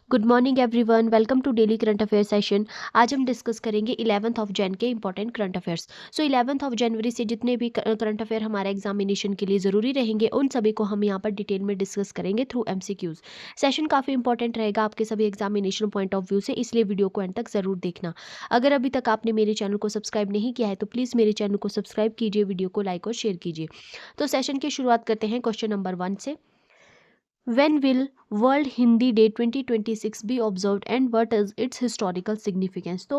Good morning everyone, welcome to daily current affair session. आज हम discuss करेंगे 11th of Jan के important current affairs. 11th of जनवरी से जितने भी करंट अफेयर हमारे एग्जामिनेशन के लिए ज़रूरी रहेंगे उन सभी को हम यहाँ पर डिटेल में डिस्कस करेंगे थ्रू एमसीक्यूज। सेशन काफ़ी इंपॉर्टेंट रहेगा आपके सभी एग्जामिनेशन पॉइंट ऑफ व्यू से, इसलिए वीडियो को एंड तक ज़रूर देखना। अगर अभी तक आपने मेरे चैनल को सब्सक्राइब नहीं किया है तो प्लीज़ मेरे चैनल को सब्सक्राइब कीजिए, वीडियो को लाइक और शेयर कीजिए। तो सेशन की शुरुआत करते हैं क्वेश्चन नंबर 1 से। When will World Hindi Day 2026 be observed and what is its historical significance? तो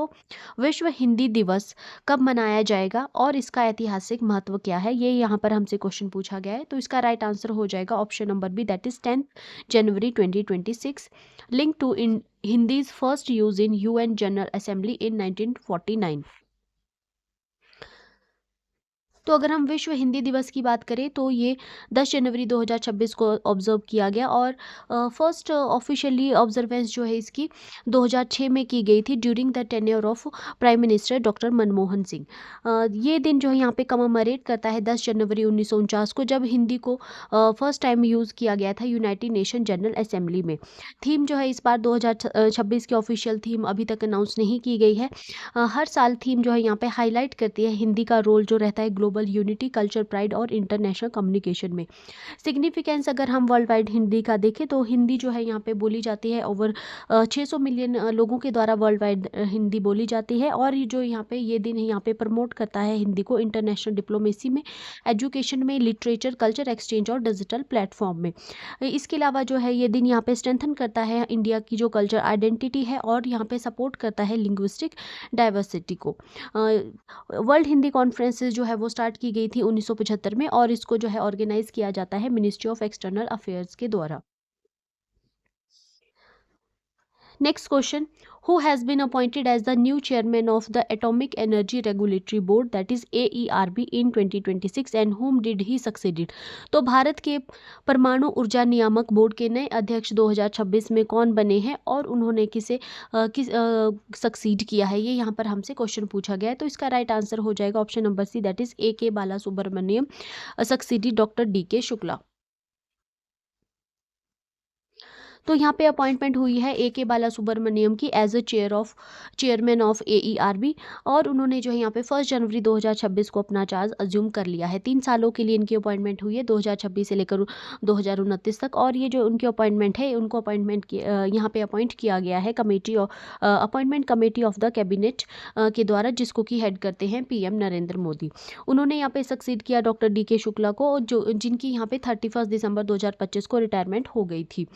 विश्व हिंदी दिवस कब मनाया जाएगा और इसका ऐतिहासिक महत्व क्या है, ये यहाँ पर हमसे क्वेश्चन पूछा गया है। तो इसका राइट आंसर हो जाएगा option number B, that is 10 January 2026, link to in Hindi's first use in UN General Assembly in 1949। तो अगर हम विश्व हिंदी दिवस की बात करें तो ये 10 जनवरी 2026 को ऑब्जर्व किया गया और फर्स्ट ऑफिशियली ऑब्जर्वेंस जो है इसकी 2006 में की गई थी during the tenure of prime minister doctor Manmohan Singh. ये दिन जो है यहाँ पे कममेमोरेट करता है 10 जनवरी 1949 को, जब हिंदी को फर्स्ट टाइम यूज़ किया गया था यूनाइटेड नेशन जनरल असेंबली में। थीम जो है इस बार 2026 की ऑफिशियल थीम अभी तक अनाउंस नहीं की गई है। हर साल थीम जो है यहाँ पे हाईलाइट करती है हिंदी का रोल जो रहता है ग्लोबल यूनिटी, कल्चर प्राइड और इंटरनेशनल कम्युनिकेशन में। सिग्निफिकेंस अगर हम वर्ल्ड वाइड हिंदी का देखें तो हिंदी जो है यहाँ पे बोली जाती है ओवर 600 मिलियन लोगों के द्वारा वर्ल्ड वाइड हिंदी बोली जाती है। और ये जो यहाँ पे ये दिन यहाँ पे प्रमोट करता है हिंदी को इंटरनेशनल डिप्लोमेसी में, एजुकेशन में, लिटरेचर, कल्चर एक्सचेंज और डिजिटल प्लेटफॉर्म में। इसके अलावा जो है ये दिन यहाँ पे स्ट्रेंथन करता है इंडिया की जो कल्चर आइडेंटिटी है और यहाँ पे सपोर्ट करता है लिंग्विस्टिक डाइवर्सिटी को। वर्ल्ड हिंदी कॉन्फ्रेंसेस जो है वो स्टार्ट की गई थी 1975 में और इसको जो है ऑर्गेनाइज किया जाता है मिनिस्ट्री ऑफ एक्सटर्नल अफेयर्स के द्वारा। Next question, who has been appointed as the new chairman of the Atomic Energy Regulatory Board, that is AERB, in 2026 and whom did he succeeded? तो भारत के परमाणु ऊर्जा नियामक बोर्ड के नए अध्यक्ष 2026 में कौन बने हैं और उन्होंने किसे सक्सीड किया है, ये यहाँ पर हमसे क्वेश्चन पूछा गया है। तो इसका राइट आंसर हो जाएगा option number C, that is AK Bala Subramaniam succeeded doctor DK Shukla. तो यहाँ पे अपॉइंटमेंट हुई है AK बाला सुब्रमण्यम की as a chairman of AERB और उन्होंने जो है यहाँ पे 1 जनवरी 2026 को अपना चार्ज अज्यूम कर लिया है। 3 सालों के लिए इनकी अपॉइंटमेंट हुई है 2026 से लेकर 2029 तक। और ये जो उनकी अपॉइंटमेंट है उनको यहाँ पे अपॉइंट किया गया है appointment committee of the cabinet के द्वारा, जिसको की हेड करते हैं PM नरेंद्र मोदी। उन्होंने यहाँ पे सक्सीड किया डॉक्टर DK शुक्ला को, जो जिनकी यहाँ पे 31 दिसंबर 2025 को रिटायरमेंट हो गई थी।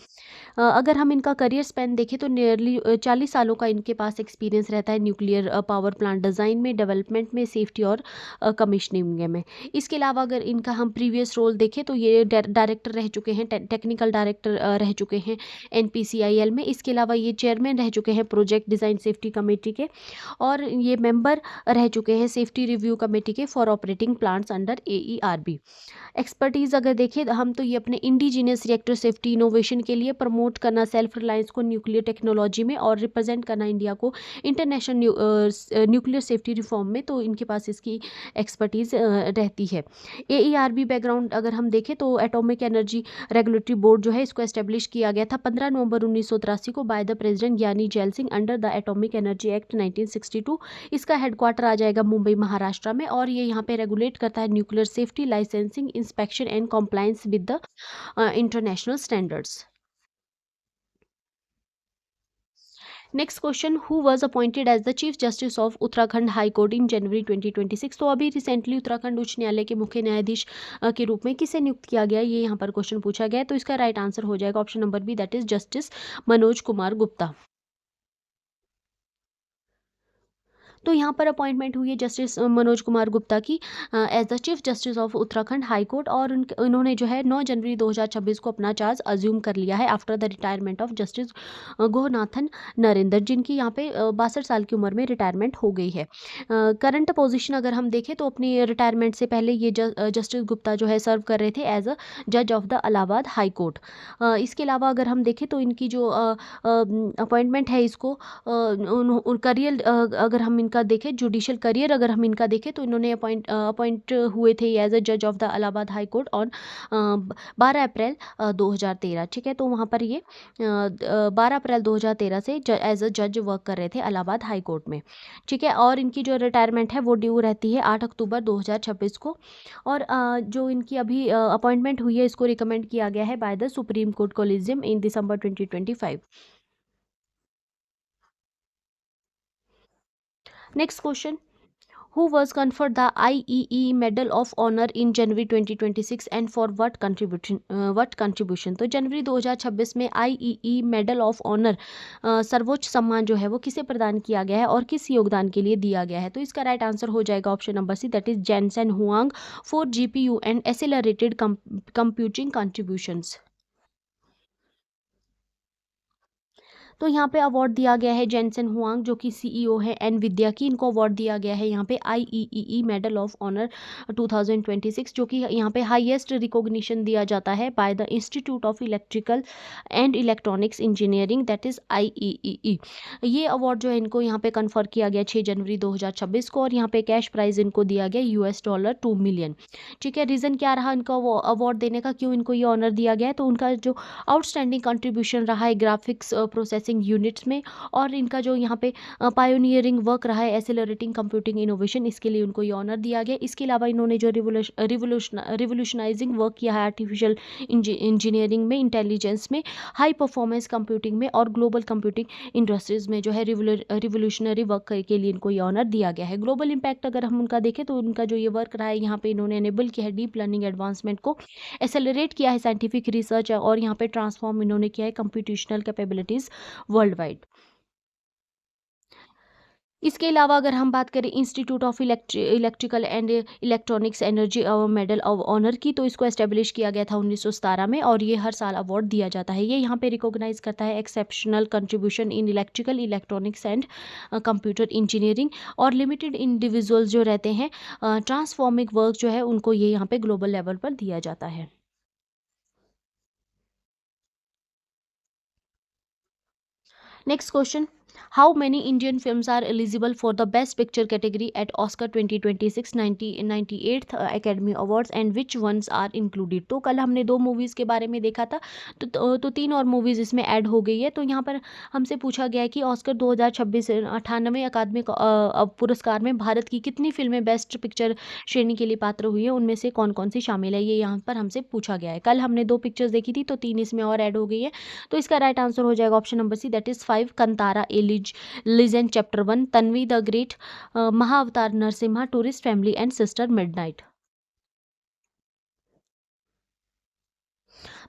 अगर हम इनका करियर स्पैन देखें तो नियरली 40 सालों का इनके पास एक्सपीरियंस रहता है न्यूक्लियर पावर प्लांट डिज़ाइन में, डेवलपमेंट में, सेफ्टी और कमिश्निंग में। इसके अलावा अगर इनका हम प्रीवियस रोल देखें तो ये डायरेक्टर रह चुके हैं, टेक्निकल डायरेक्टर रह चुके हैं NPCIL में। इसके अलावा ये चेयरमैन रह चुके हैं प्रोजेक्ट डिज़ाइन सेफ्टी कमेटी के और ये मेंबर रह चुके हैं सेफ्टी रिव्यू कमेटी के for operating plants under AERB। Expertise अगर देखें हम तो ये अपने इंडिजीनियस रिएक्टर सेफ्टी इनोवेशन के लिए प्रमोट करना सेल्फ रिलायंस को न्यूक्लियर टेक्नोलॉजी में और रिप्रेजेंट करना इंडिया को इंटरनेशनल न्यूक्लियर सेफ्टी रिफॉर्म में, तो इनके पास इसकी एक्सपर्टीज़ रहती है। AERB बैकग्राउंड अगर हम देखें तो एटॉमिक एनर्जी रेगुलेटरी बोर्ड जो है इसको एस्टेब्लिश किया गया था 15 नवंबर 1983 को बाय द प्रेसिडेंट ज्ञानी gel Singh under the atomic energy act 1962। इसका हेडक्वार्टर आ जाएगा मुंबई महाराष्ट्र में और ये यहाँ पे रेगुलेट करता है nuclear safety, licensing, inspection and compliance with the international standards. Next question, who was appointed as the chief justice of Uttarakhand high court in January 2026? तो अभी रिसेंटली उत्तराखंड उच्च न्यायालय के मुख्य न्यायाधीश के रूप में किसे नियुक्त किया गया, ये यहाँ पर क्वेश्चन पूछा गया है। तो इसका राइट आंसर हो जाएगा option number B, that is justice Manoj Kumar Gupta. तो यहाँ पर अपॉइंटमेंट हुई है जस्टिस मनोज कुमार गुप्ता की as the chief justice of Uttarakhand high court और उन्होंने जो है 9 जनवरी 2026 को अपना चार्ज अज्यूम कर लिया है after the retirement of justice Gohanathan Narendra, जिनकी यहाँ पे 62 साल की उम्र में रिटायरमेंट हो गई है। करंट पोजीशन अगर हम देखें तो अपनी रिटायरमेंट से पहले ये जस्टिस गुप्ता जो है सर्व कर रहे थे एज अ जज of the Allahabad high court. इसके अलावा अगर हम देखें तो इनकी जो अपॉइंटमेंट है इसको करियर अगर हम इनका इनका देखें जुडिशियल करियर अगर हम इनका देखें तो इन्होंने अपॉइंट हुए थे एज अ जज of the Allahabad high court on 12 अप्रैल 2013। ठीक है, तो वहाँ पर ये 12 अप्रैल 2013 से एज अ जज वर्क कर रहे थे इलाहाबाद हाई कोर्ट में। ठीक है, और इनकी जो रिटायरमेंट है वो ड्यू रहती है 8 अक्टूबर 2026 को। और जो इनकी अभी अपॉइंटमेंट हुई है इसको रिकमेंड किया गया है by the supreme court collegium in December 2025। Next question, who was conferred the IEE Medal of Honor in January 2026 and for what contribution। तो जनवरी 2026 में IEE Medal of Honor सर्वोच्च सम्मान जो है वो किसे प्रदान किया गया है और किस योगदान के लिए दिया गया है। तो इसका राइट आंसर हो जाएगा option number C, that is Jensen Huang for GPU and accelerated computing contributions. तो यहाँ पे अवार्ड दिया गया है जेनसेन हुआंग जो कि सीईओ है एनविद्या की, इनको अवार्ड दिया गया है यहाँ पे IEEE मेडल ऑफ ऑनर 2026 जो कि यहाँ पे हाईएस्ट रिकॉग्निशन दिया जाता है by the institute of electrical and electronics engineering, that is IEEE। ये अवार्ड जो है इनको यहाँ पे कन्फर किया गया 6 जनवरी 2026 को और यहाँ पे कैश प्राइज इनको दिया गया $2 मिलियन। ठीक है, रीज़न क्या रहा इनका वो अवार्ड देने का, क्यों इनको ये ऑनर दिया गया है, तो उनका जो आउटस्टैंडिंग कंट्रीब्यूशन रहा है ग्राफिक्स प्रोसेसिंग यूनिट्स में और इनका जो यहाँ पे पायोनियरिंग वर्क रहा है एसेलरेटिंग कंप्यूटिंग इनोवेशन, इसके लिए उनको ये ऑनर दिया गया। इसके अलावा इन्होंने जो रिवोल्यूशनाइजिंग वर्क किया है आर्टिफिशियल इंजीनियरिंग में, इंटेलिजेंस में, हाई परफॉर्मेंस कंप्यूटिंग में और ग्लोबल कंप्यूटिंग इंडस्ट्रीज में जो है रिवोल्यूशनरी वर्क के लिए इनको ये ऑनर दिया गया है। ग्लोबल इम्पैक्ट अगर हम उनका देखें तो उनका जो ये वर्क रहा है यहाँ पे इन्होंने एनेबल किया है डीप लर्निंग एडवांसमेंट को, एक्सेलरेट किया है साइंटिफिक रिसर्च और यहाँ पे ट्रांसफॉर्म इन्होंने किया है कंप्यूटेशनल कैपेबिलिटीज वर्ल्ड वाइड। इसके अलावा अगर हम बात करें institute of electrical and electronics energy medal of honour की, तो इसको एस्टेब्लिश किया गया था 1917 में और ये हर साल अवार्ड दिया जाता है। ये यहाँ पे रिकॉग्नाइज करता है exceptional contribution in electrical electronics and computer engineering और लिमिटेड इंडिविजुअल्स जो रहते हैं ट्रांसफॉर्मिंग वर्क जो है उनको ये यहाँ पे ग्लोबल लेवल पर दिया जाता है। Next question, how many Indian films are eligible for the best picture category at Oscar 2026 98th Academy Awards and which ones are included. तो कल हमने 2 मूवीज़ के बारे में देखा था, तो 3 और मूवीज़ इसमें ऐड हो गई है। तो यहाँ पर हमसे पूछा गया है कि ऑस्कर 2026 98वें अकादमिक पुरस्कार में भारत की कितनी फिल्में बेस्ट पिक्चर श्रेणी के लिए पात्र हुई है, उनमें से कौन कौन सी शामिल है, ये यहाँ पर हमसे पूछा गया है। कल हमने 2 पिक्चर्स देखी थी तो 3 इसमें और ऐड हो गई है। तो इसका राइट आंसर हो जाएगा option number C, that is 5 Kantara a Legend Chapter 1, Tanvi the Great, Mahavatar Narsimha, Tourist Family and Sister Midnight.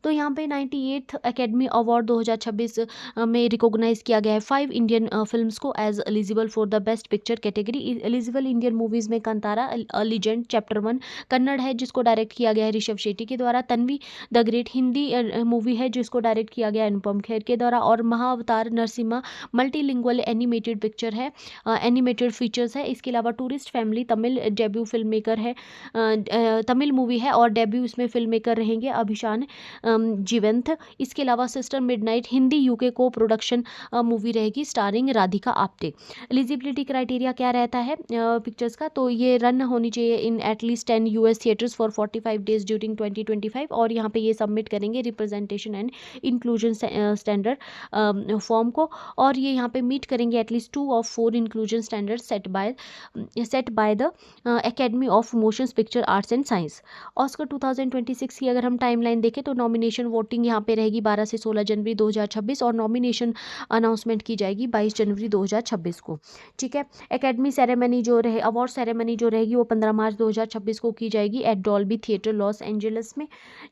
तो यहाँ पे 98th एकेडमी अवार्ड 2026 में रिकॉग्नाइज किया गया है 5 इंडियन फिल्म्स को as eligible for the best picture category. Eligible Indian movies में Kantara legend Chapter 1 Kannada है जिसको डायरेक्ट किया गया है ऋषभ शेट्टी के द्वारा, Tanvi the great Hindi movie है जिसको डायरेक्ट किया गया है अनुपम खेर के द्वारा और महाअवतार नरसिम्हा मल्टीलिंगुअल एनिमेटेड पिक्चर है, एनिमेटेड फीचर्स है। इसके अलावा tourist family Tamil debut film maker है, तमिल मूवी है और डेब्यू इसमें फिल्म मेकर रहेंगे अभिशान जीवंत। इसके अलावा सिस्टर मिडनाइट हिंदी यूके को प्रोडक्शन मूवी रहेगी starring Radhika Apte. Eligibility criteria क्या रहता है पिक्चर्स का, तो ये रन होनी चाहिए in at least 10 US theatres for 45 days during 2025 और यहाँ पे ये सबमिट करेंगे representation and inclusion standard form को और ये यहाँ पे मीट करेंगे at least 2 of 4 inclusion standard set by the academy of motion picture arts and science. Oscar 2026 की अगर हम टाइमलाइन देखें तो नॉमिनेशन वोटिंग यहाँ पे रहेगी 12 से 16 जनवरी 2026 और नॉमिनेशन अनाउंसमेंट की जाएगी 22 जनवरी 2026 को। ठीक है, एकेडमी सेरेमनी जो रहे अवार्ड सेरेमनी जो रहेगी वो 15 मार्च 2026 को की जाएगी at Dolby Theatre Los Angeles में।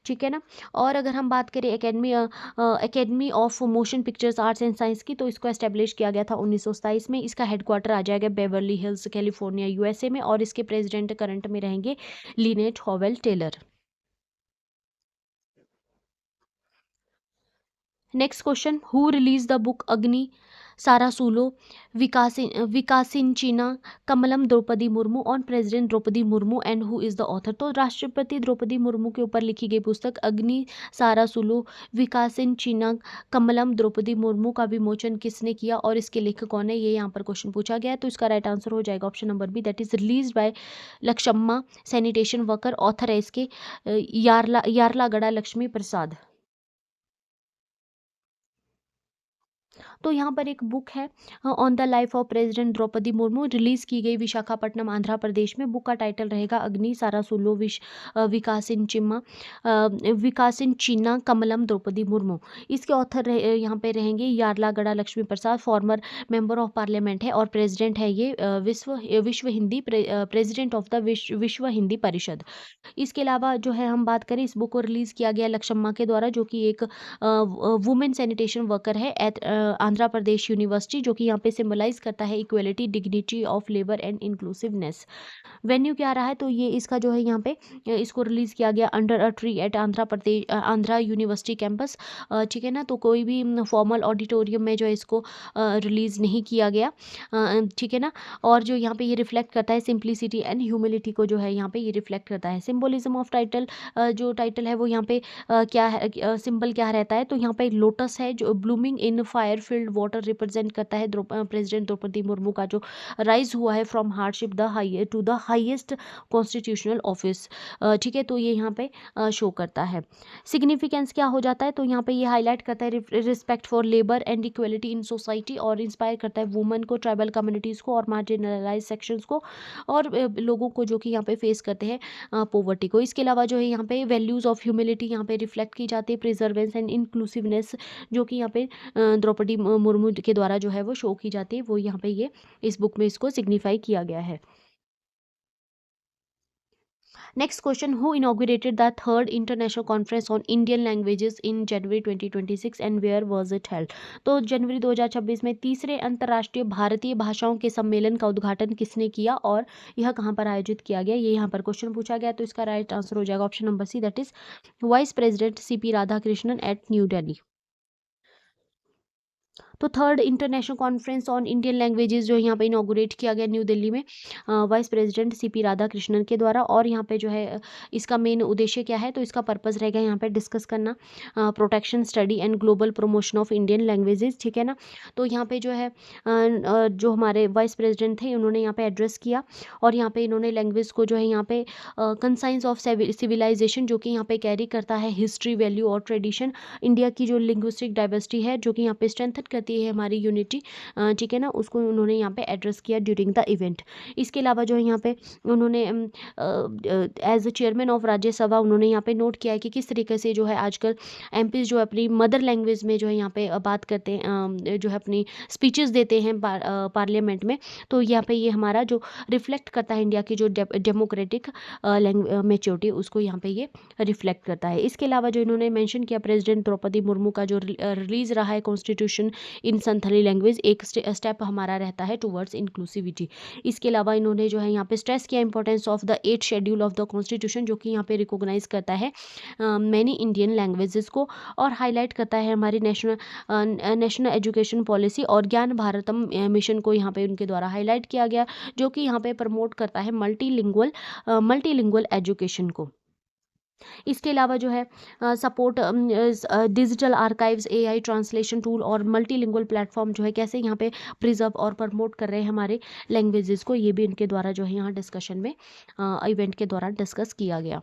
ठीक है ना, और अगर हम बात करें Academy of Motion Pictures Arts and Science की, तो इसको एस्टेब्लिश किया गया था 1927 में। इसका हेडक्वार्टर आ जाएगा बेवर्ली हिल्स कैलिफोर्निया USA में और इसके प्रेसिडेंट करंट में रहेंगे Lynette Howell Taylor. Next question, who release the book Agni Sarasulo, Vikasinchina, Kamalam Draupadi Murmu on president Draupadi Murmu and who is the author. तो राष्ट्रपति द्रौपदी मुर्मू के ऊपर लिखी गई पुस्तक अग्नि सारासुलो विकासिनचिना कमलम द्रौपदी मुर्मू का विमोचन किसने किया और इसके लेखक कौन है, ये यहाँ पर क्वेश्चन पूछा गया है। तो इसका राइट आंसर हो जाएगा option number B, that is release by Lakshmamma sanitation worker. Author है इसके यार्लागड़ा लक्ष्मी प्रसाद। तो यहाँ पर एक बुक है on the life of president Draupadi Murmu, release की गई विशाखापट्टनम आंध्र प्रदेश में। बुक का टाइटल रहेगा अग्नि सारासुलो विकासिन चिम्मा विकासिन चीना कमलम द्रौपदी मुर्मू। इसके ऑथर यहाँ पे रहेंगे यार्लागड़ा लक्ष्मी प्रसाद, फॉर्मर मेंबर ऑफ पार्लियामेंट है और प्रेसिडेंट है ये विश्व हिंदी प्रेसिडेंट ऑफ द विश्व हिंदी परिषद। इसके अलावा जो है हम बात करें, इस बुक को रिलीज़ किया गया लक्षम्मा के द्वारा, जो कि एक वुमेन सैनिटेशन वर्कर है एट आंध्र प्रदेश यूनिवर्सिटी, जो कि यहाँ पे सिंबलाइज करता है equality, dignity of labour and inclusiveness. Venue क्या रहा है, तो ये इसका जो है यहाँ पे इसको रिलीज़ किया गया under a tree eight Andhra Pradesh Andhra university campus. ठीक है ना, तो कोई भी फॉर्मल ऑडिटोरियम में जो है इसको रिलीज़ नहीं किया गया। ठीक है ना, और जो यहाँ पे ये रिफ्लेक्ट करता है सिंप्लिसिटी एंड ह्यूमिलिटी को, जो है यहाँ पे ये रिफ्लेक्ट करता है। सिंबोलिज्म ऑफ टाइटल, जो टाइटल है वो यहाँ पे क्या है, सिंबल क्या रहता है, तो यहाँ पे लोटस है जो blooming in fire field water represent करता है प्रेसिडेंट द्रौपदी मुर्मू का जो राइज हुआ है from hardship to the highest constitutional office. ठीक है, तो ये यहाँ पे शो करता है। सिग्निफिकेंस क्या हो जाता है, तो यहाँ पे ये हाईलाइट करता है respect for labour and equality in society, और इंस्पायर करता है वुमेन को, ट्राइबल कम्युनिटीज़ को और मार्जिनलाइज सेक्शंस को, और लोगों को जो कि यहाँ पे फेस करते हैं पोवर्टी को। इसके अलावा जो है यहाँ पे वैल्यूज़ ऑफ ह्यूमिलिटी यहाँ पे रिफ्लेक्ट की जाती है, प्रिजर्वेंस एंड इंक्लूसिवनेस जो कि यहाँ पे द्रौपदी मुर्मू के द्वारा जो है वो शो की जाती है, वो यहाँ पे ये इस बुक में इसको सिग्निफाई किया गया है। Next question, who inaugurated the third international conference on Indian languages in January 2026 and where was it held. तो जनवरी 2026 में तीसरे अंतर्राष्ट्रीय भारतीय भाषाओं के सम्मेलन का उद्घाटन किसने किया और यह कहाँ पर आयोजित किया गया, ये यहाँ पर क्वेश्चन पूछा गया। तो इसका राइट आंसर हो जाएगा option number C, that is vice president CP Radhakrishnan at New Delhi. तो third international conference on Indian languages जो यहाँ पे इनॉग्रेट किया गया न्यू दिल्ली में वाइस प्रेसिडेंट CP राधाकृष्णन के द्वारा, और यहाँ पे जो है इसका मेन उद्देश्य क्या है, तो इसका पर्पस रहेगा यहाँ पे डिस्कस करना protection, study and global promotion of Indian languages. ठीक है ना, तो यहाँ पे जो है जो हमारे वाइस प्रेसिडेंट थे उन्होंने यहाँ पे एड्रेस किया, और यहाँ पे इन्होंने लैंग्वेज को जो है यहाँ पे कंसाइंस ऑफ सिविलाइजेशन जो कि यहाँ पे कैरी करता है हिस्ट्री, वैल्यू और ट्रेडिशन, इंडिया की जो लिंग्विस्टिक डाइवर्सिटी है जो कि यहाँ पे स्ट्रेंथन करती है हमारी यूनिटी। ठीक है ना, उसको उन्होंने यहाँ पे एड्रेस किया ड्यूरिंग द इवेंट। इसके अलावा जो है यहाँ पे उन्होंने as a chairman of Rajya Sabha उन्होंने यहाँ पे नोट किया है कि किस तरीके से जो है आजकल MPs जो अपनी मदर लैंग्वेज में जो है यहाँ पे बात करते हैं, जो है अपनी स्पीचेस देते हैं पार्लियामेंट में। तो यहाँ पे ये हमारा जो रिफ्लेक्ट करता है इंडिया की जो डेमोक्रेटिक मेच्योरिटी, उसको यहाँ पे ये रिफ्लेक्ट करता है। इसके अलावा जो इन्होंने मेंशन किया, प्रेसिडेंट द्रौपदी मुर्मू का जो रिलीज रहा है कॉन्स्टिट्यूशन इन संथाली लैंग्वेज, एक स्टेप हमारा रहता है टुवर्ड्स इंक्लूसिविटी। इसके अलावा इन्होंने जो है यहाँ पे स्ट्रेस किया importance of the 8th schedule of the constitution, जो कि यहाँ पे रिकॉग्नाइज करता है मैनी इंडियन लैंग्वेजेस को, और हाईलाइट करता है हमारी नेशनल एजुकेशन पॉलिसी और ज्ञान भारतम मिशन को यहाँ पे उनके द्वारा हाईलाइट किया गया, जो कि यहाँ पे प्रमोट करता है मल्टीलिंगुअल एजुकेशन को। इसके अलावा जो है support digital archives, AI translation tool और मल्टीलिंगुअल प्लेटफॉर्म जो है कैसे यहाँ पे प्रिजर्व और प्रमोट कर रहे हैं हमारे लैंग्वेजेस को, ये भी इनके द्वारा जो है यहाँ डिस्कशन में इवेंट के दौरान डिस्कस किया गया।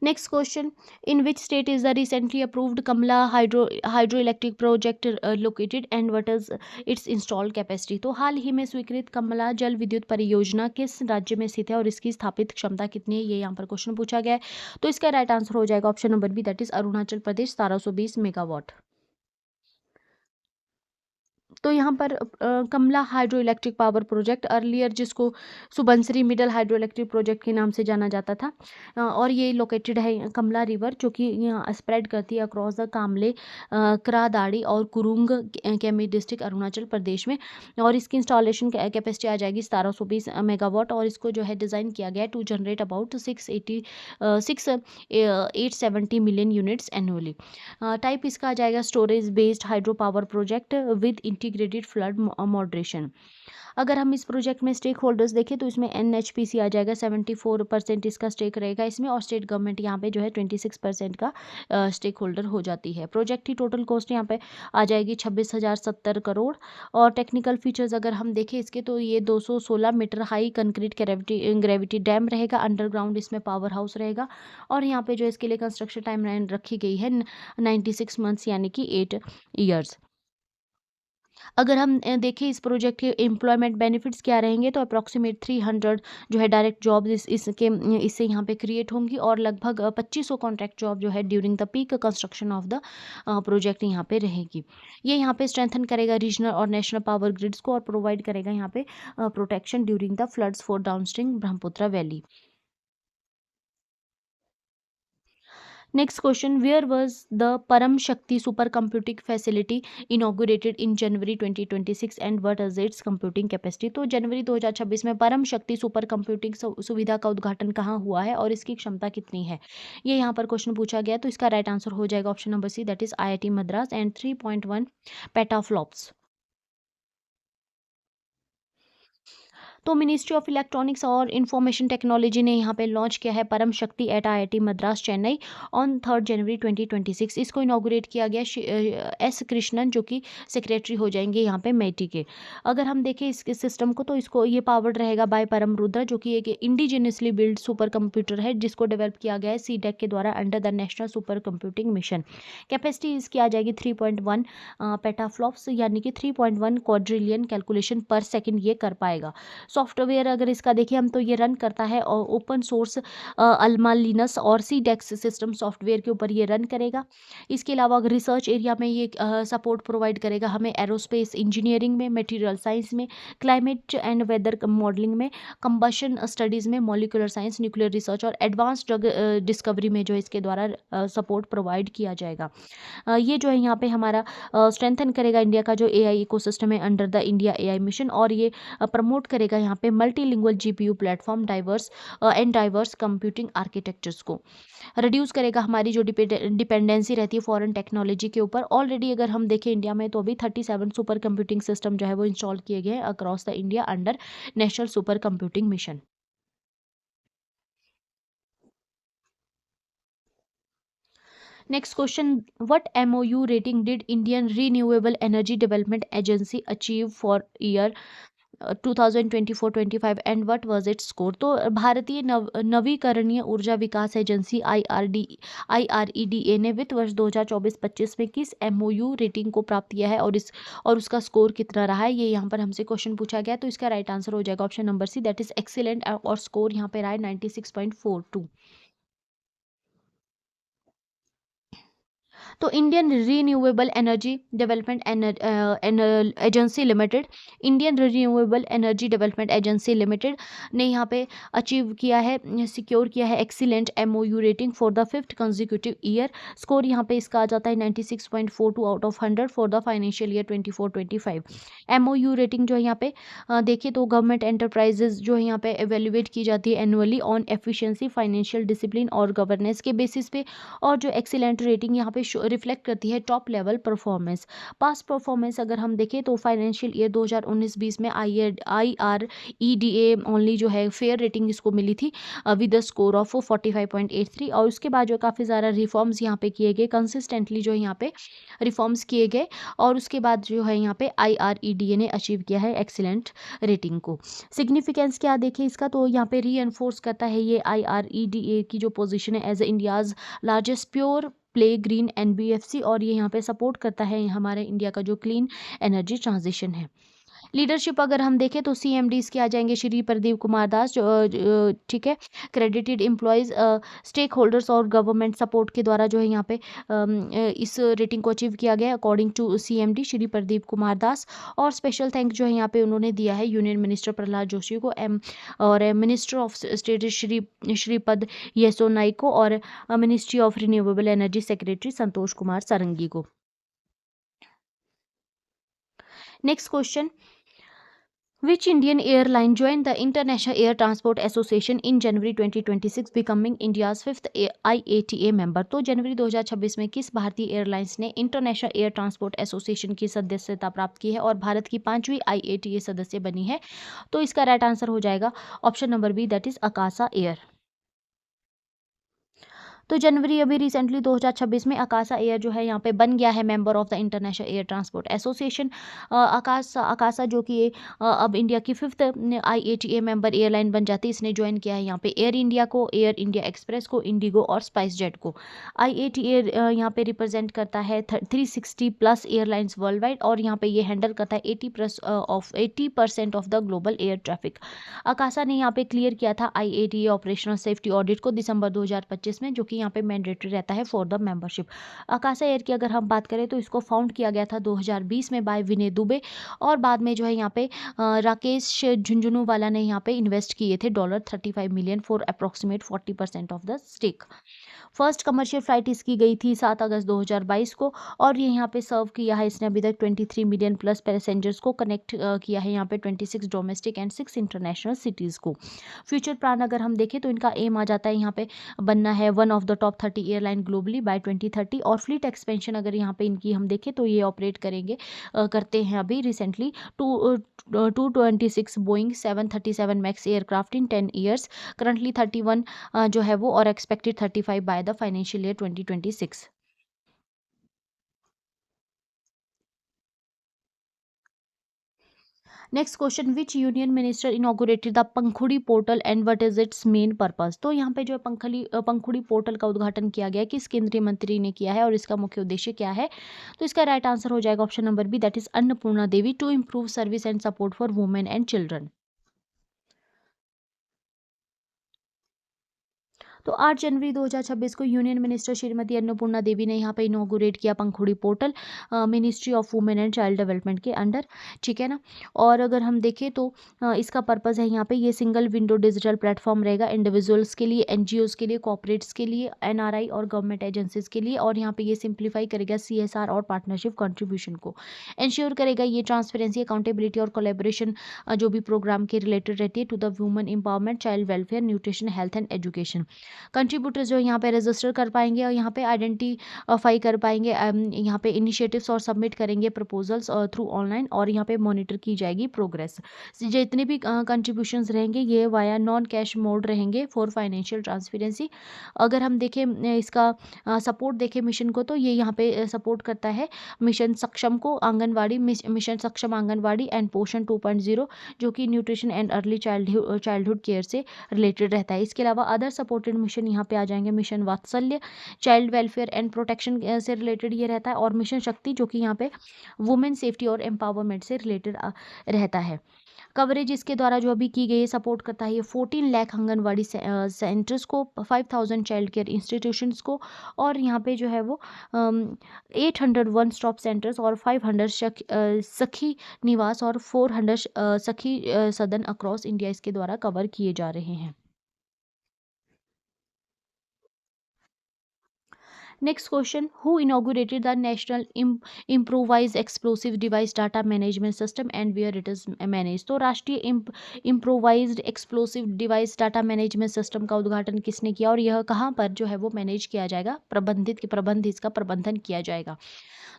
Next question, in which state is the recently approved Kamala hydro project located and what is its installed capacity. तो हाल ही में स्वीकृत कमला जल विद्युत परियोजना किस राज्य में स्थित है और इसकी स्थापित क्षमता कितनी है, ये यहाँ पर क्वेश्चन पूछा गया है। तो इसका राइट आंसर हो जाएगा option number B, that is Arunachal Pradesh, 1720 megawatt. तो यहाँ पर Kamala hydro electric power project, earlier जिसको Subansiri middle hydro electric project के नाम से जाना जाता था, और ये लोकेटेड है कमला रिवर, जो कि यहाँ स्प्रेड करती है अक्रॉस द कामले, क्रादाड़ी और कुरुंग केमी डिस्ट्रिक्ट अरुणाचल प्रदेश में। और इसकी इंस्टॉलेशन कैपेसिटी आ जाएगी 1720 मेगावाट, और इसको जो है डिज़ाइन किया गया है to generate about 680 million units annually. Type इसका आ जाएगा storage based hydro power project with integrated flood moderation. अगर हम इस प्रोजेक्ट में स्टेक होल्डर्स देखें तो इसमें NHPC आ जाएगा, 74% इसका स्टेक रहेगा इसमें, और स्टेट गवर्नमेंट यहाँ पे जो है 26% का स्टेक होल्डर हो जाती है। प्रोजेक्ट की टोटल कॉस्ट यहाँ पे आ जाएगी 26,070 करोड़। और टेक्निकल फीचर्स अगर हम देखें इसके, तो ये 216 metre high concrete gravity dam रहेगा, अंडरग्राउंड इसमें पावर हाउस रहेगा, और यहाँ पे जो इसके लिए कंस्ट्रक्शन टाइम लाइन रखी गई है 96 मंथ्स यानी कि 8 ईयर्स। अगर हम देखें इस प्रोजेक्ट के एम्प्लॉयमेंट बेनिफिट्स क्या रहेंगे, तो अप्रॉक्सीमेट 300 जो है डायरेक्ट जॉब्स इससे यहाँ पे क्रिएट होंगी, और लगभग 2500 कॉन्ट्रैक्ट जॉब जो है during the peak construction of the project यहाँ पे रहेगी। ये यहाँ पे स्ट्रेंथन करेगा रीजनल और नेशनल पावर ग्रिड्स को, और प्रोवाइड करेगा यहाँ पे protection during the floods for downstream Brahmaputra valley. Next question, where was the Param Shakti supercomputing facility inaugurated in January 2026 and what is its computing capacity? तो जनवरी 2026 में परम शक्ति सुपर कंप्यूटिंग सुविधा का उद्घाटन कहाँ हुआ है और इसकी क्षमता कितनी है, ये यहाँ पर क्वेश्चन पूछा गया। तो इसका राइट आंसर हो जाएगा option number C, that is IIT Madras and 3.1 petaflops. तो मिनिस्ट्री ऑफ इलेक्ट्रॉनिक्स और इंफॉर्मेशन टेक्नोलॉजी ने यहाँ पे लॉन्च किया है Param Shakti at IIT Madras Chennai on 3 जनवरी 2026। इसको इनॉग्रेट किया गया S कृष्णन, जो कि सेक्रेटरी हो जाएंगे यहाँ पे मेटी के। अगर हम देखें इसके सिस्टम को, तो इसको ये पावर्ड रहेगा बाय परम रुद्रा, जो कि एक इंडिजिनियसली बिल्ड सुपर कंप्यूटर है जिसको डेवलप किया गया है CDEC के द्वारा under the national super computing mission. Capacity इसकी आ जाएगी 3.1 पेटाफ्लॉप्स, यानी कि 3.1 क्वाड्रिलियन कैलकुलेशन पर सेकेंड ये कर पाएगा। सॉफ्टवेयर अगर इसका देखें हम, तो ये रन करता है और ओपन सोर्स अल्मा लिनक्स और CDEX सिस्टम सॉफ्टवेयर के ऊपर ये रन करेगा। इसके अलावा अगर रिसर्च एरिया में ये सपोर्ट प्रोवाइड करेगा हमें एरोस्पेस इंजीनियरिंग में, मटेरियल साइंस में, क्लाइमेट एंड वेदर मॉडलिंग में, कंबशन स्टडीज़ में, मॉलिकुलर साइंस, न्यूक्लियर रिसर्च और एडवांस ड्रग डिस्कवरी में जो है इसके द्वारा सपोर्ट प्रोवाइड किया जाएगा। ये जो है यहाँ पे हमारा स्ट्रेंथन करेगा इंडिया का जो AI इकोसिस्टम है under the India AI mission, और ये प्रमोट करेगा यहाँ पे multilingual GPU platform diverse computing architectures को, रिड्यूस करेगा हमारी जो डिपेंडेंसी रहती है फॉरेन टेक्नोलॉजी के ऊपर। ऑलरेडी अगर हम देखें इंडिया में, तो अभी 37 सुपर कंप्यूटिंग सिस्टम जो है वो इंस्टॉल किए गए हैं across the India under national super computing mission. Next question, what MOU rating did Indian Renewable Energy Development Agency achieve for year 2024-25 and what was its score? तो भारतीय नवीकरणीय ऊर्जा विकास एजेंसी IREDA ने वित्त वर्ष 2024-25 में किस MOU रेटिंग को प्राप्त किया है और उसका स्कोर कितना रहा है, ये यहाँ पर हमसे क्वेश्चन पूछा गया। तो इसका राइट आंसर हो जाएगा option number C, that is excellent, और स्कोर यहाँ पे रहा है 96.42। तो Indian Renewable Energy Development Agency Limited, Indian Renewable Energy Development Agency Limited ने यहाँ पे अचीव किया है, सिक्योर किया है excellent MOU rating for the 5th consecutive year. Score यहाँ पे इसका आ जाता है 96.42 out of 100 for the financial year 24-25। MOU rating जो है यहाँ पे देखिए तो गवर्नमेंट एंटरप्राइजेज जो है यहाँ पे एवेल्युएट की जाती है annually on efficiency, financial discipline और गवर्नेंस के बेसिस पे, और जो एक्सीलेंट रेटिंग यहाँ पे रिफ्लेक्ट करती है top level performance. Past performance अगर हम देखें तो फाइनेंशियल ईयर 2019-20 में IREDA ओनली जो है फेयर रेटिंग इसको मिली थी विद द स्कोर ऑफ 45.83, और उसके बाद जो काफ़ी ज़्यादा रिफॉर्म्स यहाँ पे किए गए, कंसिस्टेंटली जो यहाँ पे रिफॉर्म्स किए गए, और उसके बाद जो है यहाँ पे IREDA ने अचीव किया है एक्सीलेंट रेटिंग को। सिग्निफिकेंस क्या देखें इसका, तो यहाँ पे री एनफोर्स करता है ये IREDA की जो पोजीशन है as India's largest pure play green NBFC, और ये यहाँ पे सपोर्ट करता है हमारे इंडिया का जो क्लीन एनर्जी ट्रांजिशन है। लीडरशिप अगर हम देखें तो CMD इसके आ जाएंगे श्री प्रदीप कुमार दास, ठीक है। क्रेडिटेड एम्प्लॉयज़, स्टेक होल्डर्स और गवर्नमेंट सपोर्ट के द्वारा जो है यहाँ पे इस रेटिंग को अचीव किया गया according to CMD Shri Pradeep Kumar Das. और स्पेशल थैंक जो है यहाँ पे उन्होंने दिया है यूनियन मिनिस्टर प्रहलाद जोशी को, और minister of state Shripad Yesso Naik को, और ministry of renewable energy secretary Santosh Kumar Sarangi को। Next question, which Indian airline joined the International Air Transport Association in January 2026, becoming India's fifth IATA member? तो जनवरी 2026 में किस भारतीय एयरलाइंस ने इंटरनेशनल एयर ट्रांसपोर्ट एसोसिएशन की सदस्यता प्राप्त की है और भारत की 5वीं IATA सदस्य बनी है? तो इसका राइट आंसर हो जाएगा option number B, that is Akasa air. तो जनवरी अभी रिसेंटली 2026 में आकाशा एयर जो है यहाँ पे बन गया है member of the international air transport association. Akasa जो कि अब इंडिया की 5th IATA मेंबर एयरलाइन बन जाती है। इसने ज्वाइन किया है यहाँ पे एयर इंडिया को, एयर इंडिया एक्सप्रेस को, इंडिगो और स्पाइस जेट को। IATA यहाँ पे रिप्रेजेंट करता है 360 प्लस एयरलाइंस वर्ल्ड वाइड, और यहाँ पे ये हैंडल करता है 80% of the global air traffic. Akasa ने यहाँ पे क्लियर किया था IATA ऑपरेशनल सेफ्टी ऑडिट को दिसंबर 2025 में, जो कि यहाँ पे मैंडेटरी रहता है फॉर द मेंबरशिप। आकाशा एयर की अगर हम बात करें तो इसको फाउंड किया गया था 2020 में बाय विनय दुबे, और बाद में जो है यहाँ पे राकेश झुंझुनूवाला ने यहाँ पे इन्वेस्ट किए थे $35 million for approximate 40% of the stake. First commercial flight इसकी गई थी 7 अगस्त 2022 को, और ये यहाँ पे सर्व किया है इसने अभी तक 23 मिलियन प्लस पैसेंजर्स को कनेक्ट किया है यहाँ पे 26 डोमेस्टिक एंड 6 इंटरनेशनल सिटीज़ को। फ्यूचर प्लान अगर हम देखें तो इनका एम आ जाता है यहाँ पे बनना है one of the top 30 airline globally by 2030, और फ्लीट एक्सपेंशन अगर यहाँ पे इनकी हम देखें तो ये ऑपरेट करते हैं अभी रिसेंटली 226 बोइंग 737 मैक्स एयरक्राफ्ट इन 10 ईयर्स, करंटली 31 जो है वो, और expected 35 by the financial year 2026। Next question, which union minister inaugurated the Pankhuri portal and what is it's main purpose? तो यहाँ पे जो है पंखुड़ी पोर्टल का उद्घाटन किया गया है, किस केंद्रीय मंत्री ने किया है और इसका मुख्य उद्देश्य क्या है? तो इसका राइट आंसर हो जाएगा option number B, that is Annapurna Devi, to improve service and support for women and children. तो 8 जनवरी 2026 को यूनियन मिनिस्टर श्रीमती अन्नपूर्णा देवी ने यहाँ पे इनॉग्रेट किया Pankhudi portal, ministry of women and child development के अंडर, ठीक है ना। और अगर हम देखें तो इसका पर्पज़ है यहाँ पे ये सिंगल विंडो डिजिटल प्लेटफॉर्म रहेगा इंडिविजुअल्स के लिए, NGOs के लिए, कॉर्पोरेट्स के लिए, NRI और गवर्नमेंट एजेंसीज के लिए, और यहाँ पे ये सिंप्लीफाई करेगा CSR और पार्टनरशिप कंट्रीब्यूशन को, इंश्योर करेगा ये ट्रांसपेरेंसी, अकाउंटेबिलिटी और कोलेबोरेशन जो भी प्रोग्राम के रिलेटेड रहती है to the women empowerment, child welfare, nutrition, health and education. Contributors जो यहाँ पे रजिस्टर कर पाएंगे और यहाँ पे आइडेंटिफाई कर पाएंगे, यहाँ पे इनिशिएटिव्स और सबमिट करेंगे प्रपोजल्स थ्रू ऑनलाइन, और यहाँ पे मॉनिटर की जाएगी प्रोग्रेस। जितने भी कंट्रीब्यूशंस रहेंगे ये वाया नॉन कैश मोड रहेंगे फॉर फाइनेंशियल ट्रांसपेरेंसी। अगर हम देखें इसका सपोर्ट देखें मिशन को, तो ये यहाँ पे सपोर्ट करता है मिशन सक्षम को, आंगनवाड़ी मिशन सक्षम आंगनवाड़ी एंड पोषण 2.0, जो कि nutrition and early childhood care से रिलेटेड रहता है। इसके अलावा अदर सपोर्टेड मिशन यहाँ पे आ जाएंगे मिशन वात्सल्य, चाइल्ड वेलफेयर एंड प्रोटेक्शन से रिलेटेड ये रहता है, और मिशन शक्ति जो कि यहाँ पे वुमेन सेफ्टी और एम्पावरमेंट से रिलेटेड रहता है। कवरेज इसके द्वारा जो अभी की गई सपोर्ट करता है ये 14 लाख आंगनवाड़ी सेंटर्स को, 5000 चाइल्ड केयर इंस्टीट्यूशंस को, और यहाँ पे जो है वो 800 वन स्टॉप सेंटर्स और 500 सखी निवास और 400 सखी सदन अक्रॉस इंडिया इसके द्वारा कवर किए जा रहे हैं। Next question, who inaugurated the national improvise explosive device data management system and where it is manage? तो राष्ट्रीय improvised explosive device data management system का उद्घाटन किसने किया और यह कहाँ पर जो है वो मैनेज किया जाएगा, इसका प्रबंधन किया जाएगा?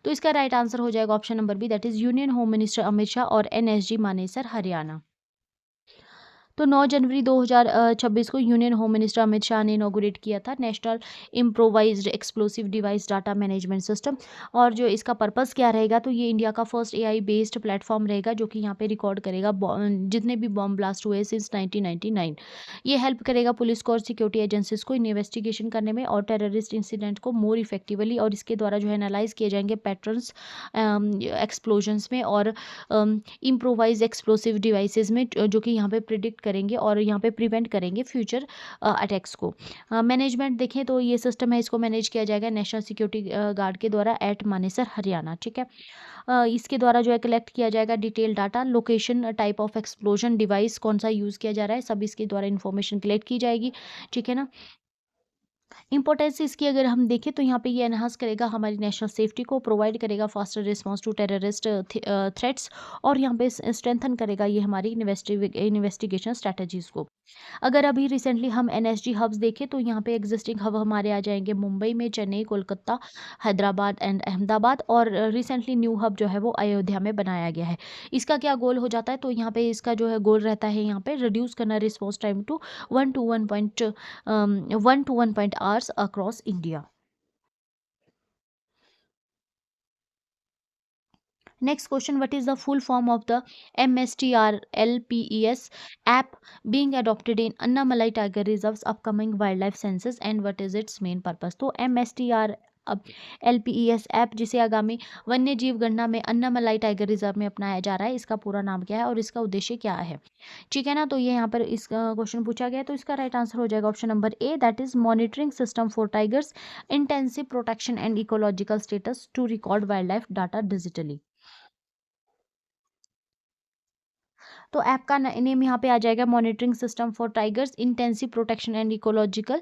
तो इसका राइट आंसर हो जाएगा option number B, that is union home minister Amit Shah और NSG मानेसर, हरियाणा। तो 9 जनवरी 2026 को union home minister Amit Shah ने इनॉग्रेट किया था national improvised explosive device data management system. और जो इसका पर्पस क्या रहेगा, तो ये इंडिया का फर्स्ट एआई बेस्ड प्लेटफॉर्म रहेगा जो कि यहाँ पे रिकॉर्ड करेगा जितने भी बॉम्ब ब्लास्ट हुए सिंस 1999। ये हेल्प करेगा पुलिस को और सिक्योरिटी एजेंसीज को इन्वेस्टिगेशन करने में और टेररिस्ट इंसिडेंट को मोर इफेक्टिवली, और इसके द्वारा जो है एनालाइज किए जाएंगे पैटर्न्स एक्सप्लोजन्स में और इम्प्रोवाइज एक्सप्लोसिव डिवाइसेस में, जो कि यहाँ पे प्रिडिक्ट करेंगे और यहाँ पे प्रिवेंट करेंगे फ्यूचर अटैक्स को। मैनेजमेंट देखें तो ये सिस्टम है, इसको मैनेज किया जाएगा नेशनल सिक्योरिटी गार्ड के द्वारा एट मानेसर हरियाणा। ठीक है, इसके द्वारा जो है कलेक्ट किया जाएगा detail data, location, type of explosion, device कौन सा यूज़ किया जा रहा है, सब इसके द्वारा इन्फॉर्मेशन कलेक्ट की जाएगी। ठीक है ना। इंपॉर्टेंस इसकी अगर हम देखें तो यहाँ पे ये एनहांस करेगा हमारी नेशनल सेफ्टी को, प्रोवाइड करेगा faster response to terrorist threats, और यहाँ पे स्ट्रेंथन करेगा ये हमारी इन्वेस्टिगेशन स्ट्रेटजीज को। अगर अभी रिसेंटली हम एनएसजी हब्स देखें तो यहाँ पे एग्जिस्टिंग हब हमारे आ जाएंगे मुंबई में, चेन्नई, कोलकाता, हैदराबाद एंड अहमदाबाद, और रिसेंटली न्यू हब जो है वो अयोध्या में बनाया गया है। इसका क्या गोल हो जाता है, तो यहाँ पे इसका जो है गोल रहता है यहाँ पे रिड्यूस करना response time to 1 to 1 point hours across India. Next question, what is the full form of the MSTRLPES app being adopted in Annamalai Tiger Reserve's upcoming wildlife census, and what is its main purpose? तो MSTR अब LPES app जिसे आगामी वन्य जीव गणना में Annamalai tiger reserve में अपनाया जा रहा है, इसका पूरा नाम क्या है और इसका उद्देश्य क्या है? ठीक है ना। तो ये यहाँ पर इस क्वेश्चन पूछा गया है, तो इसका राइट आंसर हो जाएगा option number A, that is monitoring system for tigers intensive protection and ecological status to record wild life data digitally. तो ऐप का नेम यहाँ पे आ जाएगा monitoring system for tigers intensive protection and ecological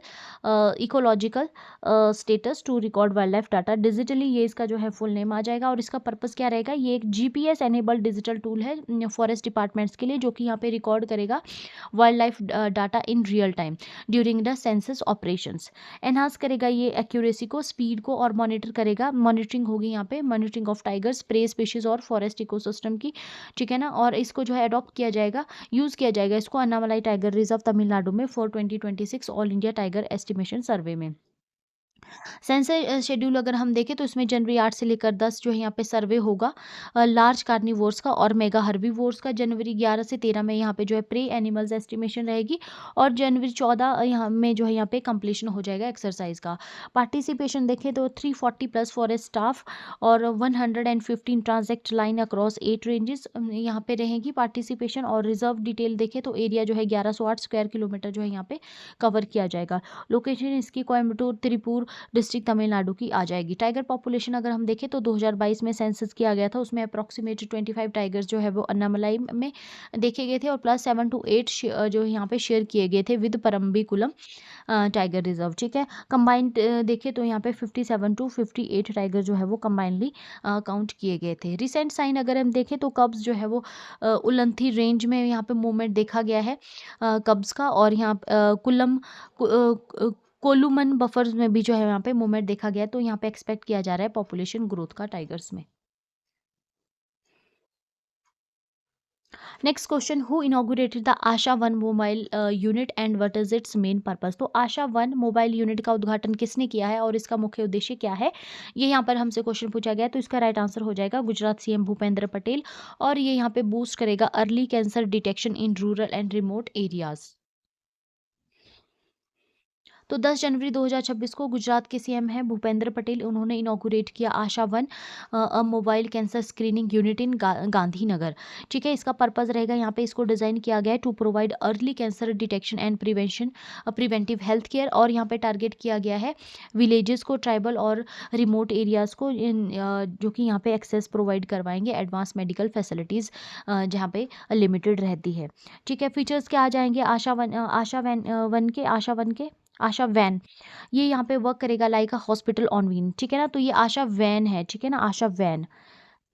status to record wild life data digitally, ये इसका जो है फुल नेम आ जाएगा। और इसका पर्पस क्या रहेगा, ये एक जीपीएस एनेबल्ड डिजिटल टूल है फॉरेस्ट डिपार्टमेंट्स के लिए, जो कि यहाँ पे रिकॉर्ड करेगा wild life data in real time during the census operations. Enhance करेगा ये एक्यूरेसी को, स्पीड को, और मॉनिटर करेगा, मॉनिटरिंग होगी यहाँ पे, monitoring of tigers, prey species और फॉरेस्ट इकोसिस्टम की। ठीक है ना। और इसको जो है अडॉप्ट किया जाएगा, यूज़ किया जाएगा इसको अन्नामलाई टाइगर रिजर्व तमिलनाडु में for 2026 all India tiger estimation survey में। सेंसर शेड्यूल अगर हम देखें तो इसमें जनवरी 8 से लेकर 10 जो है यहाँ पे सर्वे होगा लार्ज कार्निवोर्स का और मेगा हर्बीवोर्स का। जनवरी 11 से 13 में यहाँ पे जो है प्रे एनिमल्स एस्टिमेशन रहेगी, और जनवरी 14 यहाँ में जो है यहाँ पे कंप्लीशन हो जाएगा एक्सरसाइज का। पार्टिसिपेशन देखें तो 340 प्लस फॉरेस्ट स्टाफ और 115 ट्रांजेक्ट लाइन अक्रॉस 8 रेंजेस यहाँ पे रहेगी पार्टिसिपेशन। और रिजर्व डिटेल देखें तो एरिया जो है 1108 स्क्वायर किलोमीटर जो है यहाँ पे कवर किया जाएगा। लोकेशन इसकी कोयम्बटूर त्रिपुर डिस्ट्रिक्ट तमिलनाडु की आ जाएगी। टाइगर पॉपुलेशन अगर हम देखें तो 2022 में सेंसस किया गया था, उसमें अप्रॉक्सीमेट 25 टाइगर्स जो है वो अन्नामलाई में देखे गए थे, और प्लस 7 to 8 जो यहाँ पे शेयर किए गए थे विद परम्बिकुलम टाइगर रिजर्व। ठीक है, कंबाइंड देखें तो यहाँ पे 57 to 58 टाइगर जो है वो कंबाइनली काउंट किए गए थे। रिसेंट साइन अगर हम देखें तो कब्स जो है वो उलंथी रेंज में यहाँ पे मूवमेंट देखा गया है कब्स का, और यहाँ कोलुमन बफर्स में भी जो है यहाँ पे मूवमेंट देखा गया है। तो यहाँ पे एक्सपेक्ट किया जा रहा है पॉपुलेशन ग्रोथ का टाइगर्स में। Next question, who inaugurated the Asha one mobile unit and what is it's main purpose? तो आशा वन मोबाइल यूनिट का उद्घाटन किसने किया है और इसका मुख्य उद्देश्य क्या है, ये यहाँ पर हमसे क्वेश्चन पूछा गया है। तो इसका राइट आंसर हो जाएगा गुजरात सीएम भूपेंद्र पटेल, और ये यहाँ पे बूस्ट करेगा early cancer detection in rural and remote areas. तो 10 जनवरी 2026 को गुजरात के सीएम हैं भूपेंद्र पटेल, उन्होंने इनॉग्रेट किया Asha one mobile cancer screening unit in Gandhinagar. ठीक है, इसका पर्पस रहेगा यहाँ पे इसको डिज़ाइन किया गया है to provide early cancer detection and preventive health care, और यहाँ पे टारगेट किया गया है विलेजेस को, ट्राइबल और रिमोट एरियाज़ को जो कि यहाँ पे एक्सेस प्रोवाइड करवाएंगे एडवांस मेडिकल फैसिलिटीज़ जहाँ पे लिमिटेड रहती है। ठीक है, फीचर्स क्या आ जाएंगे आशा वैन, ये यहाँ पे वर्क करेगा like a hospital on wheel. ठीक है ना, तो ये आशा वैन है। ठीक है ना, Asha van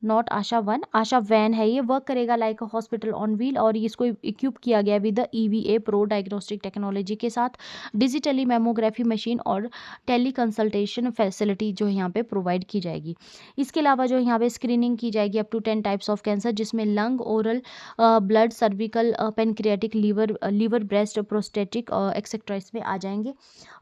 not Asha one, Asha van है ये। वर्क करेगा like a hospital on wheel और इसको इक्विप किया गया with the EVA pro diagnostic technology के साथ, डिजिटली मेमोग्राफी मशीन और टेली कंसल्टेशन फैसिलिटी जो है यहाँ पे प्रोवाइड की जाएगी। इसके अलावा जो यहाँ पे स्क्रीनिंग की जाएगी up to 10 types of cancer, जिसमें lung, oral, blood, cervical, pancreatic, liver, breast, prostatic etcetera इसमें आ जाएंगे।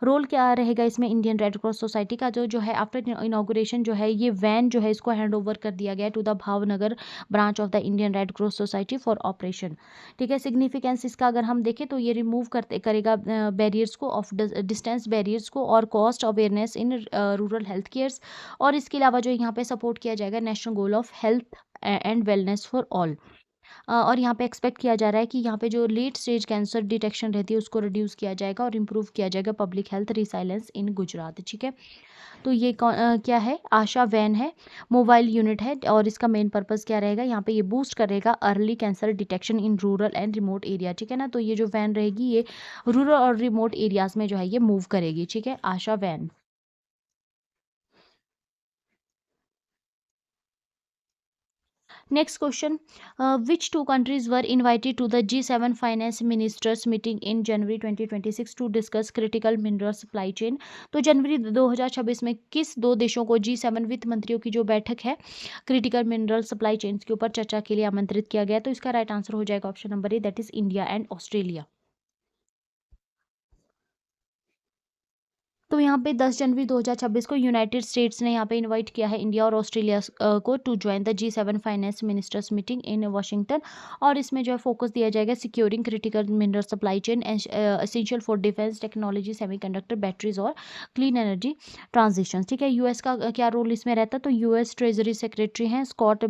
रोल क्या रहेगा इसमें इंडियन रेड क्रॉस सोसाइटी का, जो है आफ्टर इनाग्रेशन जो है ये वैन जो है इसको हैंड ओवर कर दिया गया to the Bhavnagar branch of the Indian Red Cross Society for operation. ठीक है, सिग्निफिकेंस इसका अगर हम देखें तो ये रिमूव करेगा बैरियर्स को, ऑफ डिस्टेंस बैरियर्स को और cost awareness in rural health cares. और इसके अलावा जो यहाँ पे सपोर्ट किया जाएगा national goal of health and wellness for all. और यहाँ पे एक्सपेक्ट किया जा रहा है कि यहाँ पे जो लेट स्टेज कैंसर डिटेक्शन रहती है उसको रिड्यूस किया जाएगा और इम्प्रूव किया जाएगा पब्लिक हेल्थ रिसाइलेंस इन गुजरात। ठीक है, तो ये क्या है, आशा वैन है, मोबाइल यूनिट है और इसका मेन पर्पस क्या रहेगा, यहाँ पे ये बूस्ट करेगा early cancer detection in rural and remote area. ठीक है ना, तो ये जो वैन रहेगी ये रूरल और रिमोट एरियाज में जो है ये मूव करेगी। ठीक है, आशा van. Next question, which two countries were invited to the G7 finance ministers meeting in January 2026 to discuss critical mineral supply chain? तो जनवरी 2026 में किस दो देशों को G7 वित्त मंत्रियों की जो बैठक है क्रिटिकल मिनरल सप्लाई चेन के ऊपर चर्चा के लिए आमंत्रित किया गया? तो इसका राइट आंसर हो जाएगा option number A, that is India and Australia. तो यहाँ पे 10 जनवरी 2026 को यूनाइटेड स्टेट्स ने यहाँ पे इनवाइट किया है इंडिया और ऑस्ट्रेलिया को to join the G7 finance ministers meeting in Washington. और इसमें जो है फोकस दिया जाएगा securing critical mineral supply chain essential for defence technology, semiconductor, batteries और क्लीन एनर्जी ट्रांजिशन। ठीक है, यूएस का क्या रोल इसमें रहता है? तो यूएस ट्रेजरी सेक्रेटरी हैं स्कॉट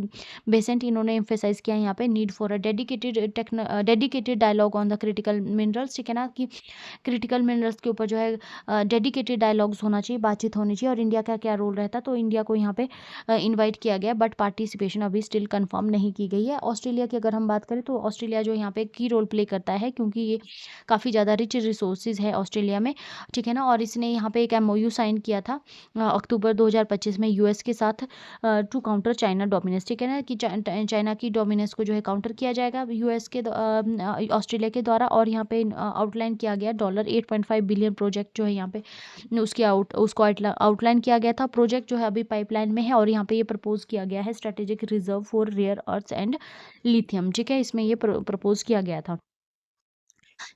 बेसेंट, इन्होंने एम्फेसाइज किया यहाँ पे need for a dedicated dialogue on the critical minerals. ठीक है ना, कि क्रिटिकल मिनरल्स के ऊपर जो है डेडिकेटेड डायलॉग्स होना चाहिए, बातचीत होनी चाहिए। और इंडिया का क्या रोल रहता है? तो इंडिया को यहाँ पे इनवाइट किया गया बट पार्टिसिपेशन अभी स्टिल कंफर्म नहीं की गई है। ऑस्ट्रेलिया की अगर हम बात करें तो ऑस्ट्रेलिया जो यहाँ पे की रोल प्ले करता है क्योंकि ये काफ़ी ज़्यादा रिच रिसोर्सेज है ऑस्ट्रेलिया में। ठीक है ना, और इसने यहाँ पे एक MOU साइन किया था अक्टूबर 2025 में यूएस के साथ टू काउंटर चाइना डोमिनेंस। ठीक है ना, कि चाइना की डोमिनेंस को जो है काउंटर किया जाएगा यूएस के ऑस्ट्रेलिया के द्वारा। और यहाँ पे आउटलाइन किया गया $8.5 बिलियन प्रोजेक्ट जो है यहाँ पे उसको आउटलाइन किया गया था। प्रोजेक्ट जो है अभी पाइपलाइन में है और यहाँ पे ये प्रपोज किया गया है strategic reserve for rare earths and lithium. ठीक है, इसमें ये प्रपोज किया गया था।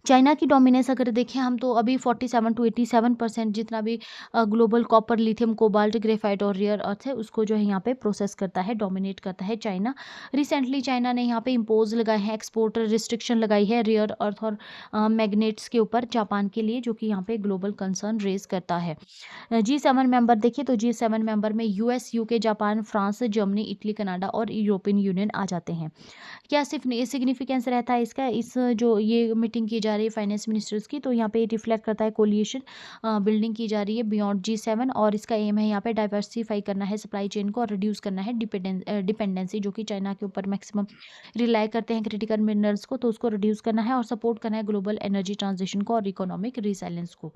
चाइना की डोमिनेंस अगर देखें हम तो अभी 47 to 87% जितना भी global copper, lithium, cobalt, graphite और रेयर अर्थ है उसको जो है यहाँ पे प्रोसेस करता है, डोमिनेट करता है चाइना। रिसेंटली चाइना ने यहाँ पे इम्पोज लगाए हैं, एक्सपोर्ट रिस्ट्रिक्शन लगाई है रेयर अर्थ और मैग्नेट्स के ऊपर जापान के लिए, जो कि यहाँ पे ग्लोबल कंसर्न रेज करता है। G7 मेंबर देखिए तो G7 मेंबर में US, UK, Japan, France, Germany, Italy, Canada और यूरोपियन यूनियन आ जाते हैं। क्या सिग्निफिकेंस रहता है इसका, इस जो ये मीटिंग की जा रही है फाइनेंस मिनिस्टर्स की, तो यहाँ पे रिफ्लेक्ट करता है कोलिएशन बिल्डिंग की जा रही है बियॉन्ड G7 और इसका एम है यहाँ पे डाइवर्सिफाई करना है सप्लाई चेन को और रिड्यूस करना है डिपेंडेंसी जो कि चाइना के ऊपर मैक्सिमम रिलाई करते हैं क्रिटिकल मिनरल्स को, तो उसको रिड्यूस करना है और सपोर्ट करना है ग्लोबल एनर्जी ट्रांजिशन को और इकोनॉमिक रिसाइलेंस को।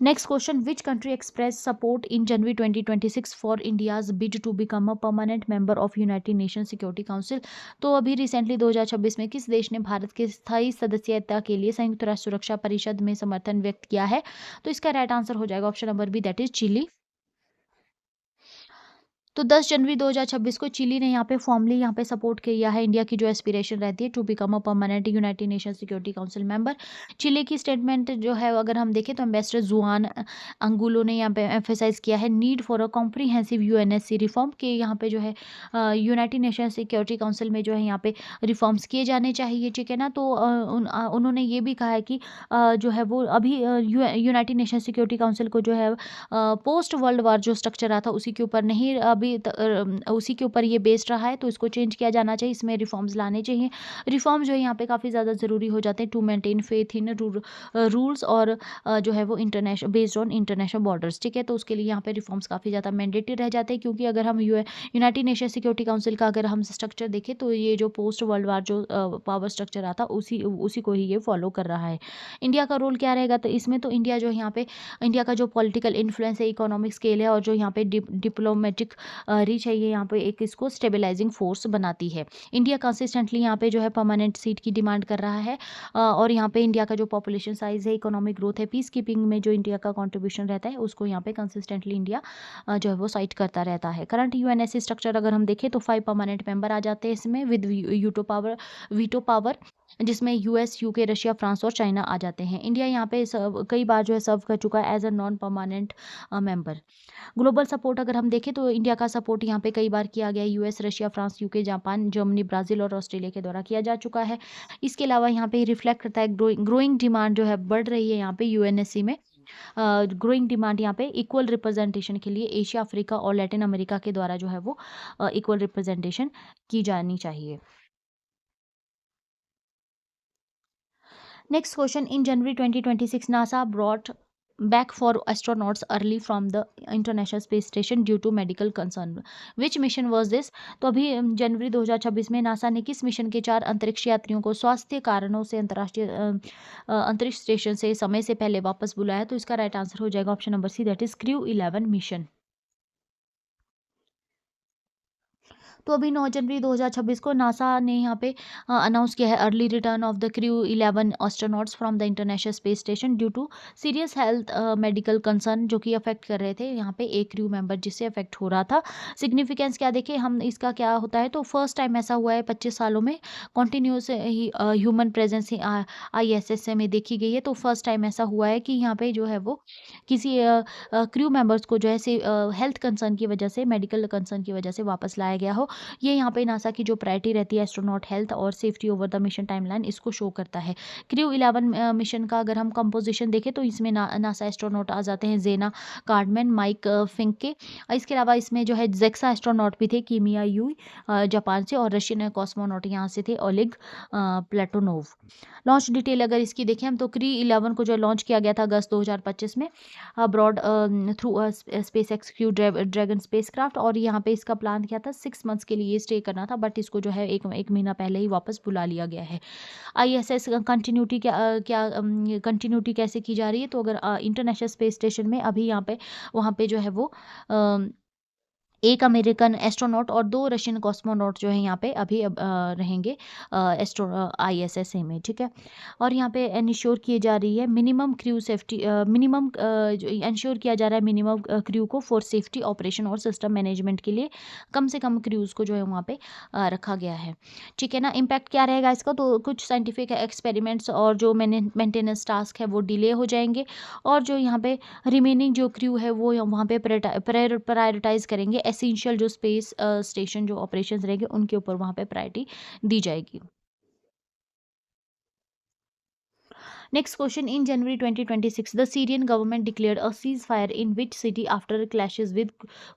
Next question, which country expressed support in January 2026 for India's bid to become a permanent member of United Nations Security Council? तो अभी रिसेंटली 2026 में किस देश ने भारत के स्थायी सदस्यता के लिए संयुक्त राष्ट्र सुरक्षा परिषद में समर्थन व्यक्त किया है? तो इसका राइट आंसर हो जाएगा option number B, that is Chile. तो 10 जनवरी 2026 को चिली ने यहाँ पे फॉर्मली यहाँ पे सपोर्ट किया है इंडिया की जो एस्पिरेशन रहती है to become a permanent United Nation Security Council member. Chile की स्टेटमेंट जो है अगर हम देखें तो एम्बेसडर जुआन अंगुलो ने यहाँ पे एम्फेसाइज किया है need for a comprehensive UNSC reform के यहाँ पे जो है यूनाइटेड नेशन सिक्योरिटी काउंसिल में जो है यहाँ पे रिफॉर्म्स किए जाने चाहिए। ठीक है ना, तो उन्होंने ये भी कहा है कि जो है वो अभी यूनाइटेड नेशन सिक्योरिटी काउंसिल को जो है पोस्ट वर्ल्ड वार जो स्ट्रक्चर रहा था उसी के ऊपर नहीं उसी के ऊपर ये बेस्ड रहा है, तो इसको चेंज किया जाना चाहिए, इसमें रिफॉर्म्स लाने चाहिए। रिफॉर्म जो है यहाँ पे काफ़ी ज़्यादा ज़रूरी हो जाते हैं to maintain faith in rules और जो है वो international based on international borders. ठीक है, तो उसके लिए यहाँ पे रिफॉर्म्स काफ़ी ज़्यादा मैंडेटरी रह जाते हैं क्योंकि अगर हम यूनाइटेड नेशन सिक्योरिटी काउंसिल का अगर हम स्ट्रक्चर देखें तो ये जो पोस्ट वर्ल्ड वार जो पावर स्ट्रक्चर रहा था उसी को ही ये फॉलो कर रहा है। इंडिया का रोल क्या रहेगा? तो इसमें तो इंडिया जो यहाँ पे इंडिया का जो पॉलिटिकल इन्फ्लुएंस है, इकोनॉमिक स्केल है और जो यहाँ पे डिप्लोमेटिक रीच है, ये यहाँ पे एक इसको स्टेबलाइजिंग फोर्स बनाती है। इंडिया कंसिस्टेंटली यहाँ पे जो है परमानेंट सीट की डिमांड कर रहा है, और यहाँ पे इंडिया का जो पॉपुलेशन साइज है, इकोनॉमिक ग्रोथ है, पीस कीपिंग में जो इंडिया का कंट्रीब्यूशन रहता है, उसको यहाँ पे कंसिस्टेंटली इंडिया जो है वो साइट करता रहता है। करंट यूएनएससी स्ट्रक्चर अगर हम देखें तो 5 परमानेंट मेंबर आ जाते हैं इसमें विद वीटो पावर, जिसमें यूएस, यूके, रशिया, फ्रांस और चाइना आ जाते हैं। इंडिया यहाँ पे कई बार जो है सर्व कर चुका है as a non permanent member. Global support अगर हम देखें तो इंडिया का सपोर्ट यहाँ पे कई बार किया गया है, US, Russia, France, UK, Japan, Germany, Brazil और ऑस्ट्रेलिया के द्वारा किया जा चुका है। इसके अलावा यहाँ पे रिफ्लेक्ट करता है ग्रोइंग डिमांड जो है बढ़ रही है यहाँ पे यूएनएससी में। ग्रोइंग डिमांड यहाँ पे इक्वल रिप्रेजेंटेशन के लिए एशिया, अफ्रीका और लैटिन अमेरिका के द्वारा जो है वो इक्वल रिप्रेजेंटेशन की जानी चाहिए। Next question. In January 2026, NASA brought back 4 astronauts early from the International Space Station due to medical concern. Which mission was this? तो अभी जनवरी 2026 में नासा ने किस मिशन के 4 अंतरिक्ष यात्रियों को स्वास्थ्य कारणों से अंतर्राष्ट्रीय अंतरिक्ष स्टेशन से समय से पहले वापस बुलाया? तो इसका राइट आंसर हो जाएगा option number C, that is crew 11 mission. तो अभी 9 जनवरी 2026 को नासा ने यहाँ पे अनाउंस किया है early return of the crew 11 astronauts from the international space station due to serious health medical concern, जो कि अफेक्ट कर रहे थे यहाँ पे एक क्रू मेंबर जिससे अफेक्ट हो रहा था। सिग्निफिकेंस क्या देखें हम इसका क्या होता है, तो फर्स्ट टाइम ऐसा हुआ है 25 सालों में कॉन्टिन्यूस ही ह्यूमन प्रेजेंस ISS में देखी गई है। तो फर्स्ट टाइम ऐसा हुआ है कि यहाँ पे जो है वो किसी क्रू मेंबर्स को जो है हेल्थ कंसर्न की वजह से, मेडिकल कंसर्न की वजह से वापस लाया गया हो। ये यहाँ पे नासा की जो प्रायोरिटी रहती है एस्ट्रोनॉट हेल्थ और safety over the mission timeline, इसको शो करता है। क्रू 11 मिशन का अगर हम कंपोजिशन देखें तो इसमें नासा एस्ट्रोनॉट आ जाते हैं जेना कार्डमैन, माइक फिंके। इसके अलावा इसमें जो है जेक्सा एस्ट्रोनॉट भी थे, कीमिया यूई जापान से, और रशियन कॉस्मोनॉट यहाँ से थे, ओलेग प्लेटोनोव। लॉन्च डिटेल अगर इसकी देखें हम तो क्रू 11 को जो लॉन्च किया गया था अगस्त 2025 में brought through SpaceX Crew Dragon spacecraft, और यहाँ पे इसका प्लान क्या था 6 मंथ्स के लिए स्टे करना था, बट इसको जो है एक महीना पहले ही वापस बुला लिया गया है। ISS कंटिन्यूटी कंटिन्यूटी कैसे की जा रही है, तो अगर इंटरनेशनल स्पेस स्टेशन में अभी यहाँ पे वहाँ पे जो है वो एक अमेरिकन एस्ट्रोनॉट और 2 रशियन कॉस्मोनॉट जो है यहाँ पे अभी रहेंगे ISS में, ठीक है। और यहाँ पे इंश्योर की जा रही है minimum crew safety, minimum ensure किया जा रहा है मिनिमम क्रू को फॉर सेफ्टी ऑपरेशन और सिस्टम मैनेजमेंट के लिए कम से कम क्रूज़ को जो है वहाँ पे रखा गया है, ठीक है ना। इम्पैक्ट क्या रहेगा इसका, तो कुछ साइंटिफिक एक्सपेरिमेंट्स और जो मेंटेनेंस टास्क है वो डिले हो जाएंगे, और जो यहाँ पे रिमेनिंग जो क्रू है वो वहाँ पे प्रायोरिटाइज करेंगे एसेंशियल जो स्पेस स्टेशन जो ऑपरेशंस रहेंगे उनके ऊपर वहाँ पे प्रायोरिटी दी जाएगी। Next question. In January 2026 the Syrian government declared a cease fire in which city after clashes with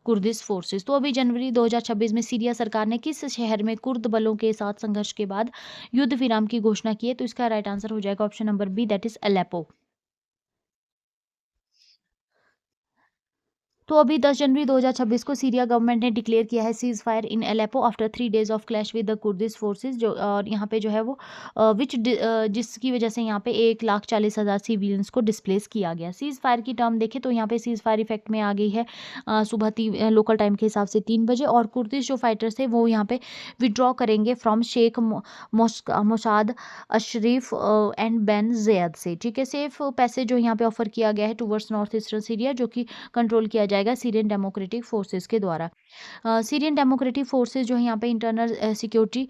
Kurdish forces. तो अभी जनवरी 2026 में सीरिया सरकार ने किस शहर में कुर्द बलों के साथ संघर्ष के बाद युद्ध विराम की घोषणा की है, तो इसका राइट आंसर हो जाएगा option number B, that is Aleppo. तो अभी 10 जनवरी 2026 को सीरिया गवर्नमेंट ने डिक्लेयर किया है cease fire in Aleppo after 3 days of clash with the Kurdish forces, जो और यहाँ पे जो है वो जिसकी वजह से यहाँ पे 1,40,000 सिविलियंस को डिस्प्लेस किया गया. सीज फायर की टर्म देखें तो यहाँ पे सीज फायर इफेक्ट में आ गई है सुबह लोकल टाइम के हिसाब से 3 बजे, और कुर्दिश जो फाइटर्स थे वो यहाँ पे विड्रॉ करेंगे from Sheikh Mosad Ashrif and Ben Zaid से, ठीक है. सेफ पैसेज जो यहाँ पे ऑफर किया गया है टूवर्ड्स नॉर्थ ईस्टर्न सीरिया, जो कि कंट्रोल किया जाएगा सीरियन डेमोक्रेटिक फोर्सेस के द्वारा. सीरियन डेमोक्रेटिक फोर्सेस जो है यहाँ पे इंटरनल सिक्योरिटी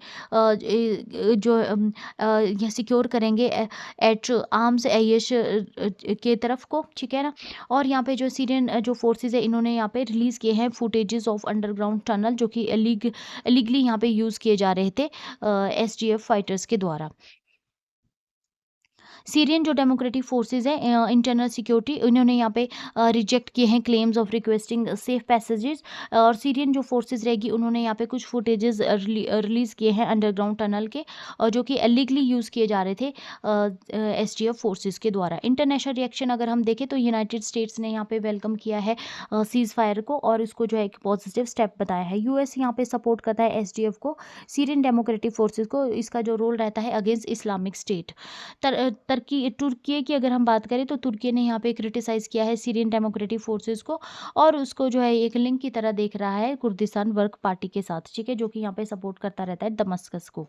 जो यह सिक्योर करेंगे एट आर्म्स एयश के तरफ को, ठीक है ना. और यहाँ पे जो सीरियन जो फोर्सेस है इन्होंने यहाँ पे रिलीज किए हैं फुटेजेस ऑफ अंडरग्राउंड टनल, जो कि लीगली यहाँ पे यूज किए जा रहे थे SDF फाइटर्स के द्वारा. सीरियन जो डेमोक्रेटिक फोर्सेस है इंटरनल सिक्योरिटी, इन्होंने यहाँ पे रिजेक्ट किए हैं claims of requesting safe passages, और सीरियन जो फोर्सेस रहेगी उन्होंने यहाँ पे कुछ फुटेजेस रिलीज किए हैं अंडरग्राउंड टनल के, और जो कि इलीगली यूज़ किए जा रहे थे SDF फोर्सेस के द्वारा. इंटरनेशनल रिएक्शन अगर हम देखें तो यूनाइटेड स्टेट्स ने यहाँ पे वेलकम किया है सीज फायर को, और इसको जो है एक पॉजिटिव स्टेप बताया है. US यहाँ पे सपोर्ट करता है SDF को, सीरियन डेमोक्रेटिक फोर्सेस को इसका जो रोल रहता है अगेंस्ट इस्लामिक स्टेट. तुर्की की अगर हम बात करें तो तुर्की ने यहाँ पे क्रिटिसाइज़ किया है सीरियन डेमोक्रेटिक फोर्सेस को, और उसको जो है एक लिंक की तरह देख रहा है कुर्दिस्तान वर्क पार्टी के साथ, ठीक है, जो कि यहाँ पे सपोर्ट करता रहता है दमस्कस को।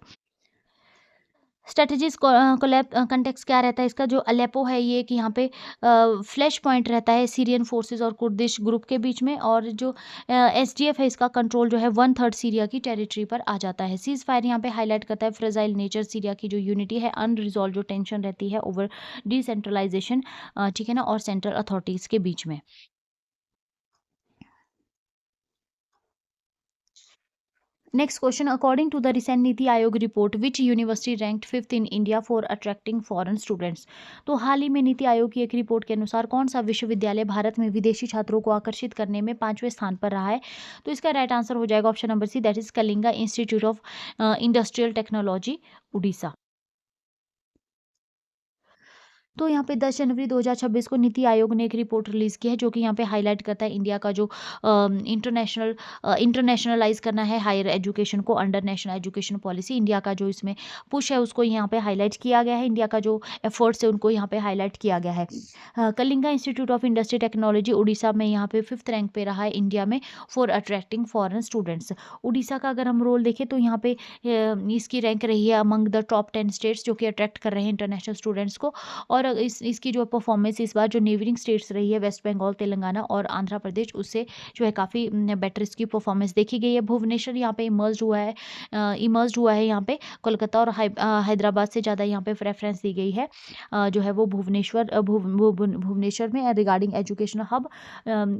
स्ट्रेटजीज कोलैब कंटेक्स्ट क्या रहता है इसका, जो अलेप्पो है ये कि यहाँ पे फ्लैश पॉइंट रहता है सीरियन फोर्सेस और कुर्दिश ग्रुप के बीच में, और जो एसडीएफ है इसका कंट्रोल जो है 1/3 सीरिया की टेरिटरी पर आ जाता है। सीज फायर यहाँ पे हाईलाइट करता है फ्रेजाइल नेचर सीरिया की जो यूनिटी है, अनरिजॉल्व जो टेंशन रहती है ओवर डिसेंट्रलाइजेशन, ठीक है ना, और सेंट्रल अथॉरिटीज के बीच में। Next question, according to the recent NITI Aayog report which university ranked 5th in India for attracting foreign students. तो हाल ही में नीति आयोग की एक रिपोर्ट के अनुसार कौन सा विश्वविद्यालय भारत में विदेशी छात्रों को आकर्षित करने में 5वें स्थान पर रहा है। तो इसका राइट आंसर हो जाएगा option number C, that is Kalinga Institute of Industrial Technology, Orissa. तो यहाँ पे 10 जनवरी 2026 को नीति आयोग ने एक रिपोर्ट रिलीज़ की है, जो कि यहाँ पे हाईलाइट करता है इंडिया का जो इंटरनेशनलाइज करना है हायर एजुकेशन को under national education policy, India का जो इसमें पुश है उसको यहाँ पे हाईलाइट किया गया है, इंडिया का जो एफर्ट्स है उनको यहाँ पे हाईलाइट किया गया है। Kalinga Institute of industry technology Orissa में यहाँ पे 5th रैंक पे रहा है इंडिया में for attracting foreign students. Orissa का अगर हम रोल देखें तो यहाँ पे इसकी रैंक रही है अमंग द टॉप 10 स्टेट्स जो कि अट्रैक्ट कर रहे हैं इंटरनेशनल स्टूडेंट्स को, और इसकी जो परफॉर्मेंस इस बार जो नेबरिंग स्टेट्स रही है वेस्ट बंगाल, तेलंगाना और आंध्र प्रदेश, उससे जो है काफ़ी बेटर इसकी परफॉर्मेंस देखी गई है। भुवनेश्वर यहाँ पे इमर्ज हुआ है यहाँ पे कोलकाता और हैदराबाद से ज़्यादा यहाँ पे प्रेफरेंस दी गई है, जो है वो भुवनेश्वर में रिगार्डिंग एजुकेशन हब,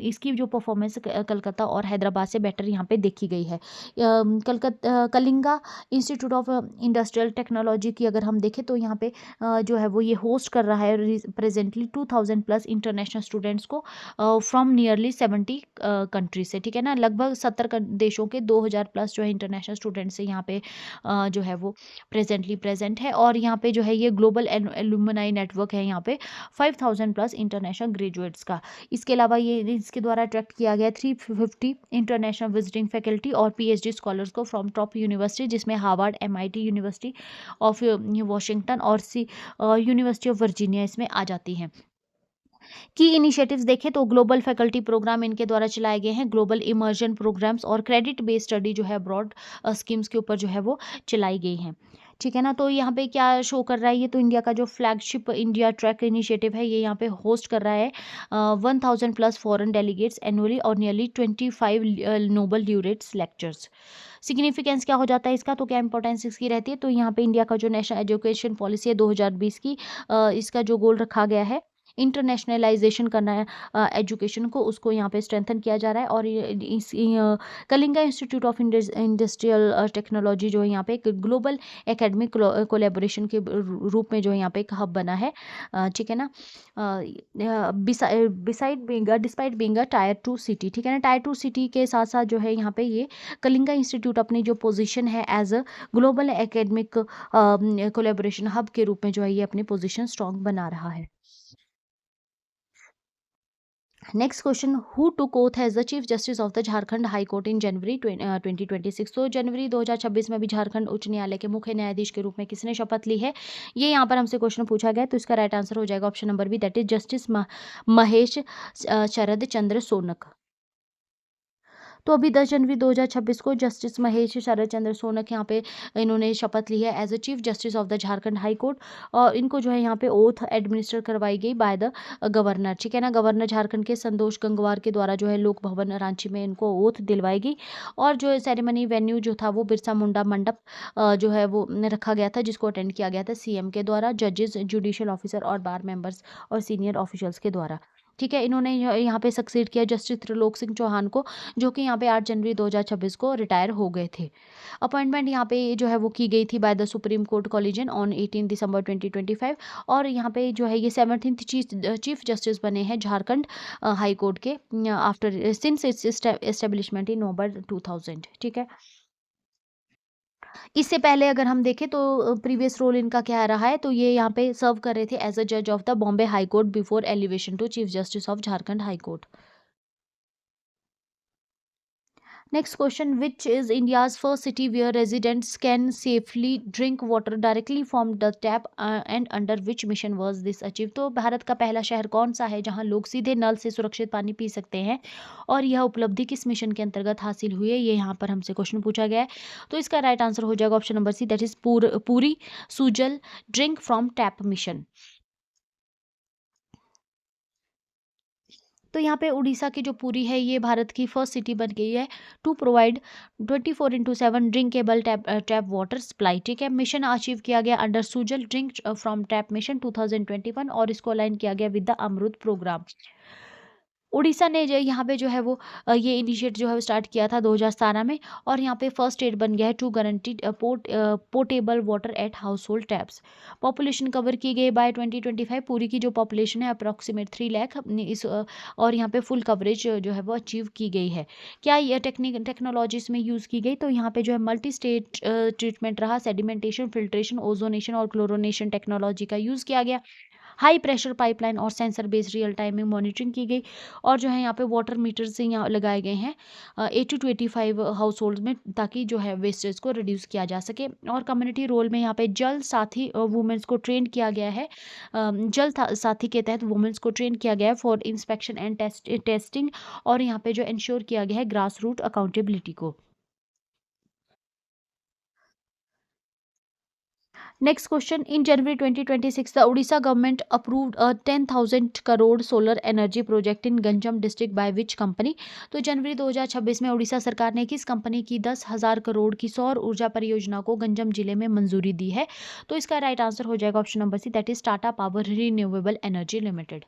इसकी जो परफॉर्मेंस कलकत्ता और हैदराबाद से बेटर यहाँ पे देखी गई है। Kalinga Institute of Industrial technology की अगर हम देखें तो यहाँ पे जो है वो ये होस्ट कर रहा है प्रेजेंटली 2000 प्लस इंटरनेशनल स्टूडेंट्स को फ्रॉम नियरली 70 कंट्रीज से, ठीक है ना, लगभग 70 देशों के 2000 प्लस जो है इंटरनेशनल स्टूडेंट्स से यहाँ पे जो है वो प्रेजेंटली प्रेजेंट है, और यहाँ पे जो है ये ग्लोबल एलुमनाई नेटवर्क है यहाँ पे 5000 प्लस इंटरनेशनल ग्रेजुएट्स का। इसके अलावा ये इसके द्वारा अट्रैक्ट किया गया 350 इंटरनेशनल विजिटिंग फैकल्टी और पीएचडी स्कॉलर्स को फ्रॉम टॉप यूनिवर्सिटी, जिसमें Harvard, MIT, university of Washington और यूनिवर्सिटी ऑफ वर्जीनिया इसमें आ जाती हैं। की इनिशिएटिव्स देखें तो ग्लोबल फैकल्टी प्रोग्राम इनके द्वारा चलाए गए हैं, ग्लोबल इमर्जन प्रोग्राम्स और क्रेडिट बेस्ड स्टडी जो है अब्रॉड स्कीम्स के ऊपर जो है वो चलाई गई हैं, ठीक है ना। तो यहाँ पे क्या शो कर रहा है ये, तो इंडिया का जो फ्लैगशिप इंडिया ट्रैक इनिशिएटिव है ये यहाँ पे होस्ट कर रहा है 1000 प्लस फॉरेन डेलीगेट्स एनुअली और नियरली 25 नोबल ड्यूरेट्स लेक्चर्स। सिग्निफिकेंस क्या हो जाता है इसका, तो क्या इंपॉर्टेंस इसकी रहती है, तो यहाँ पे इंडिया का जो नेशनल एजुकेशन पॉलिसी है 2020 की, इसका जो गोल रखा गया है इंटरनेशनलाइजेशन करना है एजुकेशन को, उसको यहाँ पे स्ट्रेंथन किया जा रहा है। और Kalinga Institute of Industrial technology जो है यहाँ पे एक ग्लोबल एकेडमिक कोलेबोरेशन के रूप में जो है यहाँ पे एक हब बना है, ठीक है ना, despite being a tyre 2 city, ठीक है ना, टायर 2 सिटी के साथ साथ जो है यहाँ पे ये कलिंगा इंस्टीट्यूट अपनी जो पोजीशन है as a global academic collaboration hub के रूप में जो है ये अपनी पोजीशन स्ट्रॉन्ग बना रहा है। Next question, who took oath as the chief justice of the Jharkhand high court in January 2026। तो जनवरी 2026 में भी झारखंड उच्च न्यायालय के मुख्य न्यायाधीश के रूप में किसने शपथ ली है, ये यहाँ पर हमसे क्वेश्चन पूछा गया, तो इसका राइट आंसर हो जाएगा option number B, that is justice Mahesh Sharad Chandra Sonak. तो अभी 10 जनवरी 2026 को जस्टिस महेश शरद चंद्र सोनक यहाँ पे इन्होंने शपथ ली है as a chief justice of the Jharkhand high court, और इनको जो है यहाँ पे ओथ एडमिनिस्टर करवाई गई बाय द गवर्नर, ठीक है ना, गवर्नर झारखंड के संतोष गंगवार के द्वारा जो है लोक भवन रांची में इनको ओथ दिलवाई गई, और जो सेरेमनी वेन्यू जो था वो बिरसा मुंडा मंडप जो है वो रखा गया था, जिसको अटेंड किया गया था सीएम के द्वारा, जजेस, जुडिशियल ऑफिसर और बार मेंबर्स और सीनियर ऑफिशियल्स के द्वारा, ठीक है। इन्होंने यहाँ पे सक्सीड किया जस्टिस त्रिलोक सिंह चौहान को, जो कि यहाँ पे 8 जनवरी 2026 को रिटायर हो गए थे। अपॉइंटमेंट यहाँ पे जो है वो की गई थी by the supreme court collegian on 18 दिसंबर 2025, और यहाँ पे जो है ये 17th चीफ जस्टिस बने हैं झारखंड हाई कोर्ट के after since its establishment in November 2000, ठीक है। इससे पहले अगर हम देखें तो प्रीवियस रोल इनका क्या रहा है, तो ये यहाँ पे सर्व कर रहे थे एज अ जज of the Bombay High Court before elevation to chief justice of Jharkhand high Court. Next question, which is India's first city where residents can safely drink water directly from the tap and under which mission was this achieve. तो भारत का पहला शहर कौन सा है जहां लोग सीधे नल से सुरक्षित पानी पी सकते हैं, और यह उपलब्धि किस मिशन के अंतर्गत हासिल हुई है, ये यहाँ पर हमसे क्वेश्चन पूछा गया है। तो इसका राइट आंसर हो जाएगा option number C, that is Puri Sujal drink from tap mission. तो यहाँ पे उड़ीसा की जो पुरी है ये भारत की फर्स्ट सिटी बन गई है to provide 24/7 drinkable tap water supply. ठीक है, मिशन अचीव किया गया under Sujal drink from tap mission 2021, और इसको अलाइन किया गया with the Amrit program. Orissa ने जो यहाँ पे जो है वो ये इनिशिएट जो है वो स्टार्ट किया था 2017 में, और यहाँ पे फर्स्ट स्टेट बन गया है to guaranteed portable water at household taps. Population cover की गई बाय 2025, पूरी की जो पॉपुलेशन है अप्रॉक्सीमेट 3 लाख और यहाँ पे फुल कवरेज जो है वो अचीव की गई है। क्या ये टेक्नोलॉजीज में यूज़ की गई, तो यहाँ पे जो है मल्टी स्टेट ट्रीटमेंट रहा, सेडिमेंटेशन, फिल्ट्रेशन, ओजोनेशन और क्लोरोनेशन टेक्नोलॉजी का यूज़ किया गया। हाई प्रेशर पाइपलाइन और sensor based real timing monitoring की गई, और जो है यहाँ पे वाटर मीटर से यहाँ लगाए गए हैं 80 to 85 हाउस होल्ड में, ताकि जो है वेस्टेज को रिड्यूस किया जा सके। और कम्युनिटी रोल में यहाँ पे जल साथी वुमेन्स को ट्रेन किया गया है। साथी के तहत वुमेन्स को ट्रेन किया गया है फॉर इंस्पेक्शन एंड टेस्टिंग, और यहाँ पे जो इंश्योर किया गया है ग्रास रूट अकाउंटेबिलिटी को। Next question, in January 2026 the Orissa government approved a 10,000 crore solar energy project in Ganjam district by which company. तो जनवरी 2026 में उड़ीसा सरकार ने किस कंपनी की 10,000 करोड़ की सौर ऊर्जा परियोजना को गंजम जिले में मंजूरी दी है। तो इसका राइट आंसर हो जाएगा option number C, that is Tata Power Renewable Energy Limited.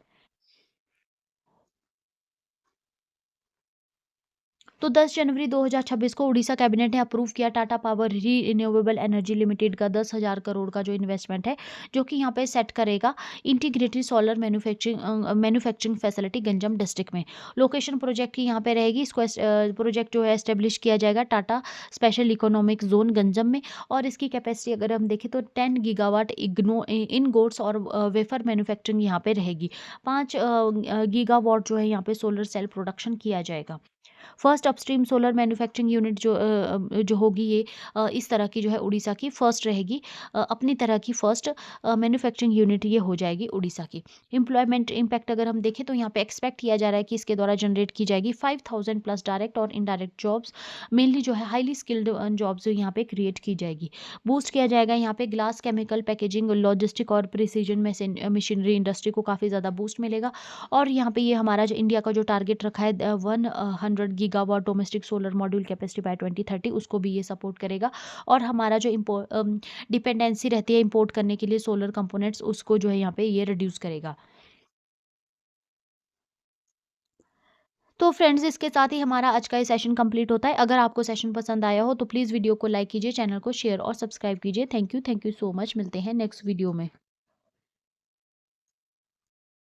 तो 10 जनवरी 2026 को उड़ीसा कैबिनेट ने अप्रूव किया Tata Power Renewable Energy limited का 10,000 करोड़ का जो इन्वेस्टमेंट है, जो कि यहाँ पे सेट करेगा integrated solar manufacturing facility Ganjam district में। लोकेशन प्रोजेक्ट की यहाँ पे रहेगी, इसको प्रोजेक्ट जो है एस्टेब्लिश किया जाएगा Tata special economic zone Ganjam में, और इसकी कैपेसिटी अगर हम देखें तो 10 गीगावाट इनगोट्स और वेफर मैन्युफैक्चरिंग यहाँ पे रहेगी। 5 गीगावाट जो है यहाँ पे सोलर सेल प्रोडक्शन किया जाएगा। First upstream solar manufacturing unit जो होगी ये इस तरह की जो है उड़ीसा की फर्स्ट रहेगी, अपनी तरह की फर्स्ट मैन्युफैक्चरिंग यूनिट ये हो जाएगी उड़ीसा की। एम्प्लॉयमेंट इम्पैक्ट अगर हम देखें तो यहाँ पे एक्सपेक्ट किया जा रहा है कि इसके द्वारा जनरेट की जाएगी 5,000 प्लस डायरेक्ट और इनडायरेक्ट जॉब्स, मेनली जो है हाईली स्किल्ड जॉब्स यहाँ पे क्रिएट की जाएगी। बूस्ट किया जाएगा यहाँ पे ग्लास, केमिकल, पैकेजिंग, लॉजिस्टिक और प्रिसीजन मशीनरी इंडस्ट्री को काफ़ी ज़्यादा बूस्ट मिलेगा। और यहाँ पे ये हमारा जो इंडिया का जो टारगेट रखा है 100 gigawatt domestic solar module capacity by 2030, उसको भी ये सपोर्ट करेगा। और हमारा जो डिपेंडेंसी रहती है इंपोर्ट करने के लिए सोलर कंपोनेंट्स, उसको जो है यहाँ पे ये रिड्यूस करेगा। तो फ्रेंड्स, इसके साथ ही हमारा आज का ये सेशन कंप्लीट होता है। अगर आपको सेशन पसंद आया हो तो प्लीज़ वीडियो को लाइक कीजिए, चैनल को शेयर और सब्सक्राइब कीजिए। Thank you so much. मिलते हैं नेक्स्ट वीडियो में।